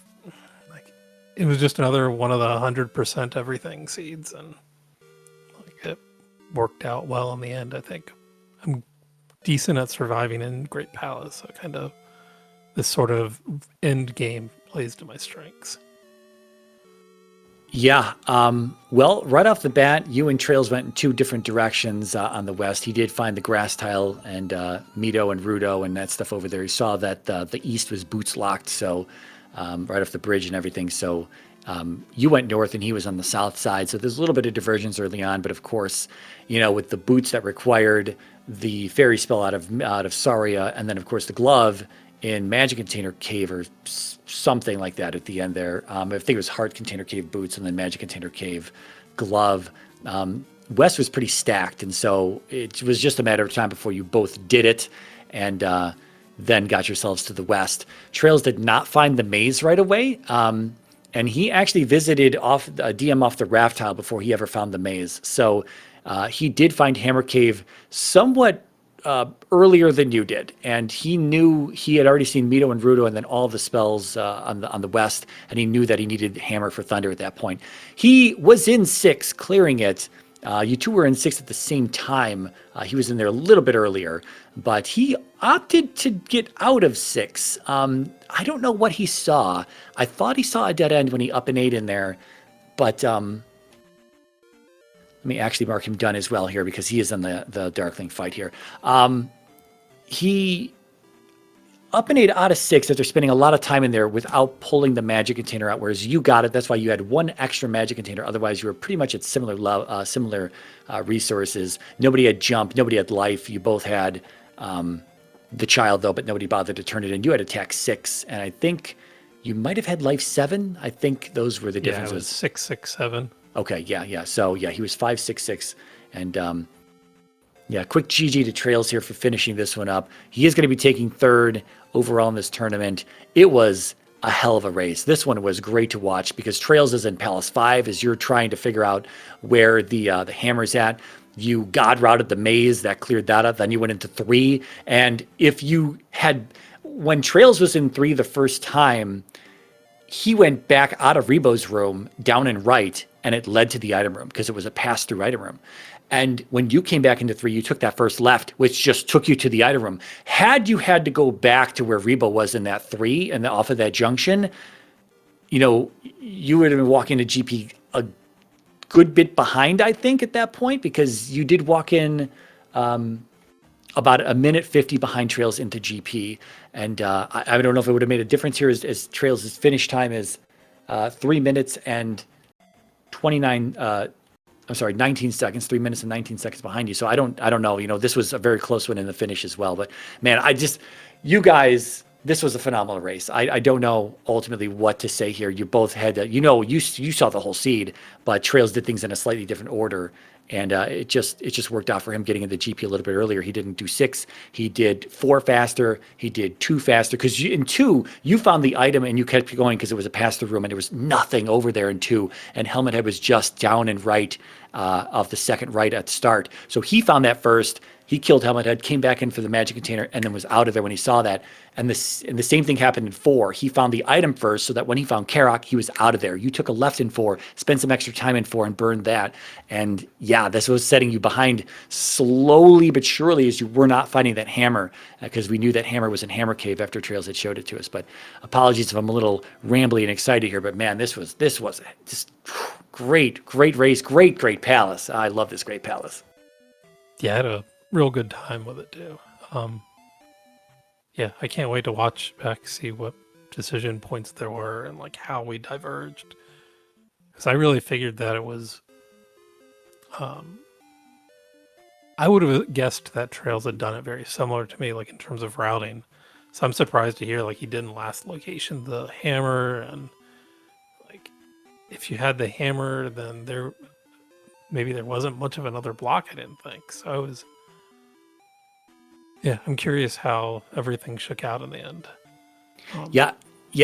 like it was just another one of the 100% everything seeds, and like it worked out well in the end. I think I'm decent at surviving in Great Palace, so kind of this sort of end game plays to my strengths. Yeah. Well, right off the bat, you and traiLZ went in two different directions on the west. He did find the grass tile and Mito and Rudo and that stuff over there. He saw that the east was boots locked, so right off the bridge and everything. So you went north and he was on the south side. So there's a little bit of divergence early on, but of course, with the boots that required the fairy spell out of Saria, and then of course the glove in Magic Container Cave or something like that at the end there. I think it was Heart Container Cave boots and then Magic Container Cave glove. West was pretty stacked, and so it was just a matter of time before you both did it, and then got yourselves to the west. traiLZ did not find the maze right away, and he actually visited off a DM off the raft tile before he ever found the maze. So he did find Hammer Cave somewhat earlier than you did, and he knew he had already seen Mito and Rudo and then all the spells on the west, and he knew that he needed Hammer for Thunder at that point. He was in 6, clearing it. You two were in 6 at the same time. He was in there a little bit earlier, but he opted to get out of 6. I don't know what he saw. I thought he saw a dead end when he up and 8 in there, but let me actually mark him done as well here because he is in the Darkling fight here. He up and 8 out of 6 after spending a lot of time in there without pulling the magic container out, whereas you got it. That's why you had one extra magic container. Otherwise, you were pretty much at similar resources. Nobody had jump. Nobody had life. You both had the child, though, but nobody bothered to turn it in. You had attack 6, and I think you might have had life 7. I think those were the differences. Yeah, it was 6, 6, 7. Okay, yeah. So, yeah, he was 5, 6, 6. And, yeah, quick GG to traiLZ here for finishing this one up. He is going to be taking 3rd overall in this tournament. It was a hell of a race. This one was great to watch because traiLZ is in Palace 5 as you're trying to figure out where the hammer's at. You God routed the maze. That cleared that up. Then you went into 3. And if you had... When traiLZ was in 3 the first time, he went back out of Rebo's room, down and right, and it led to the item room because it was a pass-through item room. And when you came back into 3, you took that first left, which just took you to the item room. Had you had to go back to where Rebo was in that 3 and off of that junction, you would have been walking to GP a good bit behind, I think, at that point, because you did walk in about a minute 50 behind traiLZ into GP. And I don't know if it would have made a difference here as traiLZ's finish time is 3 minutes and 19 seconds, 3 minutes and 19 seconds behind you. So I don't know. This was a very close one in the finish as well. But man, you guys, this was a phenomenal race. I don't know ultimately what to say here. You both had to, you saw the whole seed, but traiLZ did things in a slightly different order. And it just worked out for him getting into GP a little bit earlier. He didn't do 6. He did 4 faster. He did 2 faster. Because in 2, you found the item and you kept going because it was a pass-through room and there was nothing over there in 2. And Helmet Head was just down and right of the second right at the start. So he found that first. He killed Helmet Head, came back in for the magic container, and then was out of there when he saw that. And the same thing happened in 4. He found the item first, so that when he found Karok, he was out of there. You took a left in 4, spent some extra time in 4, and burned that. And yeah, this was setting you behind slowly but surely as you were not finding that hammer, because we knew that hammer was in Hammer Cave after traiLZ had showed it to us. But apologies if I'm a little rambly and excited here, but man, this was just great race, great palace. I love this great palace. Yeah, I had a real good time with it too. Yeah, I can't wait to watch back, see what decision points there were and like how we diverged. Because I really figured that it was, I would have guessed that traiLZ had done it very similar to me, like in terms of routing. So I'm surprised to hear like he didn't last location the hammer, and like if you had the hammer, then maybe there wasn't much of another block. I didn't think so. Yeah, I'm curious how everything shook out in the end. Yeah,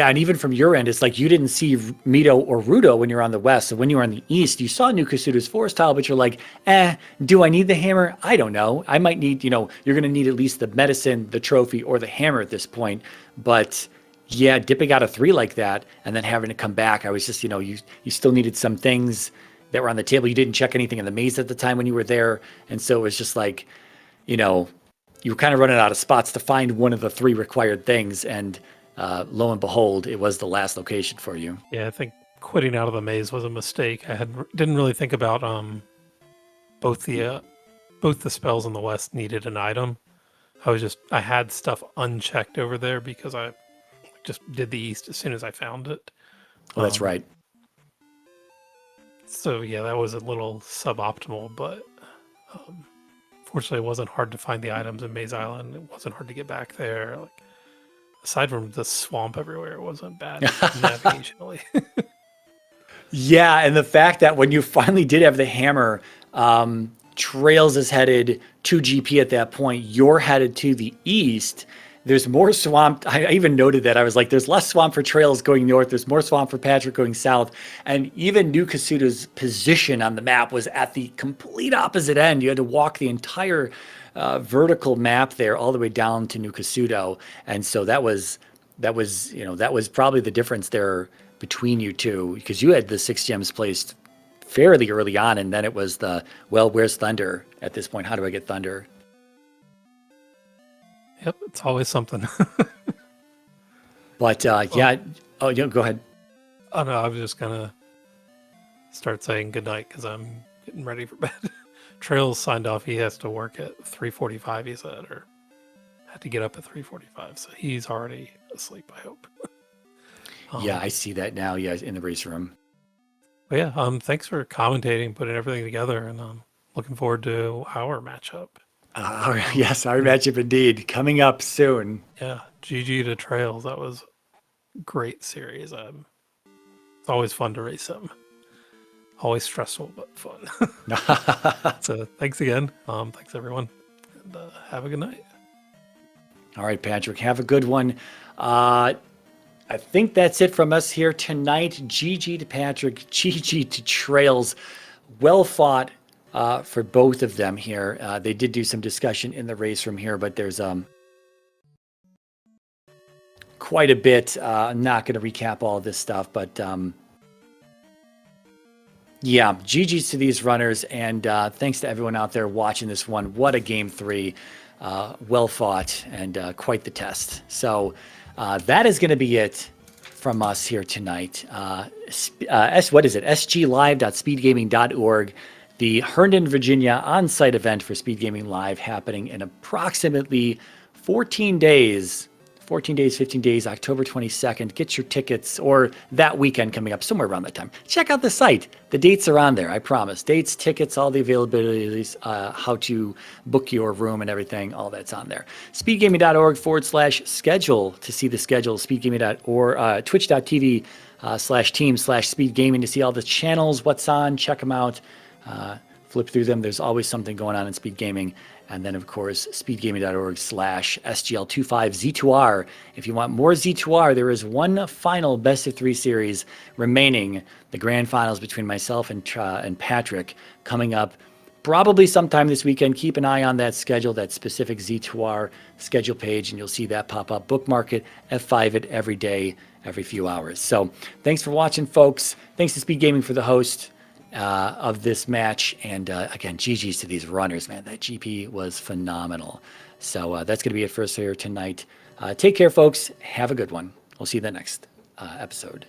and even from your end, it's like you didn't see Mito or Rudo when you're on the west. So when you were on the east, you saw New Kasuda's forest tile, but you're like, do I need the hammer? I don't know. I might need, you're going to need at least the medicine, the trophy, or the hammer at this point. But yeah, dipping out of 3 like that and then having to come back, I was just, you still needed some things that were on the table. You didn't check anything in the maze at the time when you were there. And so it was just like, you were kind of running out of spots to find one of the 3 required things, and lo and behold, it was the last location for you. Yeah, I think quitting out of the maze was a mistake. Didn't really think about both the spells in the west needed an item. I had stuff unchecked over there because I just did the east as soon as I found it. Oh, that's right. So yeah, that was a little suboptimal, but fortunately it wasn't hard to find the items in Maze Island. It wasn't hard to get back there. Like, aside from the swamp everywhere, it wasn't bad navigationally. Yeah, and the fact that when you finally did have the hammer, traiLZ is headed to GP at that point. You're headed to the east. There's more swamp. I even noted that. I was like, there's less swamp for traiLZ going north. There's more swamp for Patrick going south. And even New Kasuda's position on the map was at the complete opposite end. You had to walk the entire vertical map there all the way down to New Kasuda. And so that was probably the difference there between you two, because you had the 6 gems placed fairly early on, and then it was where's Thunder at this point? How do I get Thunder? Yep, it's always something. But yeah, go ahead. Oh no, I was just gonna start saying goodnight because I'm getting ready for bed. traiLZ signed off. He has to work at 3:45. He said, or had to get up at 3:45. So he's already asleep, I hope. Yeah, I see that now. Yeah, in the race room. But yeah, thanks for commentating, putting everything together, and looking forward to our matchup. Yes, our matchup indeed coming up soon. Yeah, GG to traiLZ. That was a great series. It's always fun to race him. Always stressful, but fun. So thanks again. Thanks everyone, and have a good night. All right, Patrick, have a good one. I think that's it from us here tonight. GG to Patrick, GG to traiLZ. Well fought for both of them here. They did do some discussion in the race room here, but there's quite a bit. I'm not going to recap all this stuff, but yeah, GG's to these runners, and thanks to everyone out there watching this one. What a game 3. Well fought and quite the test. So that is going to be it from us here tonight. What is it? SGLIVE.speedgaming.org. The Herndon, Virginia on-site event for Speedgaming Live happening in approximately 15 days, October 22nd. Get your tickets, or that weekend coming up, somewhere around that time. Check out the site. The dates are on there, I promise. Dates, tickets, all the availabilities, how to book your room and everything, all that's on there. Speedgaming.org/schedule to see the schedule. Speedgaming.org, twitch.tv/team/speedgaming to see all the channels, what's on, check them out. Flip through them. There's always something going on in Speed Gaming. And then, of course, speedgaming.org/SGL25Z2R. If you want more Z2R, there is one final best of 3 series remaining. The grand finals between myself and Patrick coming up probably sometime this weekend. Keep an eye on that schedule, that specific Z2R schedule page, and you'll see that pop up. Bookmark it, F5 it every day, every few hours. So thanks for watching, folks. Thanks to Speed Gaming for the host of this match, and again, GG's to these runners, man. That GP was phenomenal. So that's going to be it for us here tonight. Take care, folks. Have a good one. We'll see you in the next episode.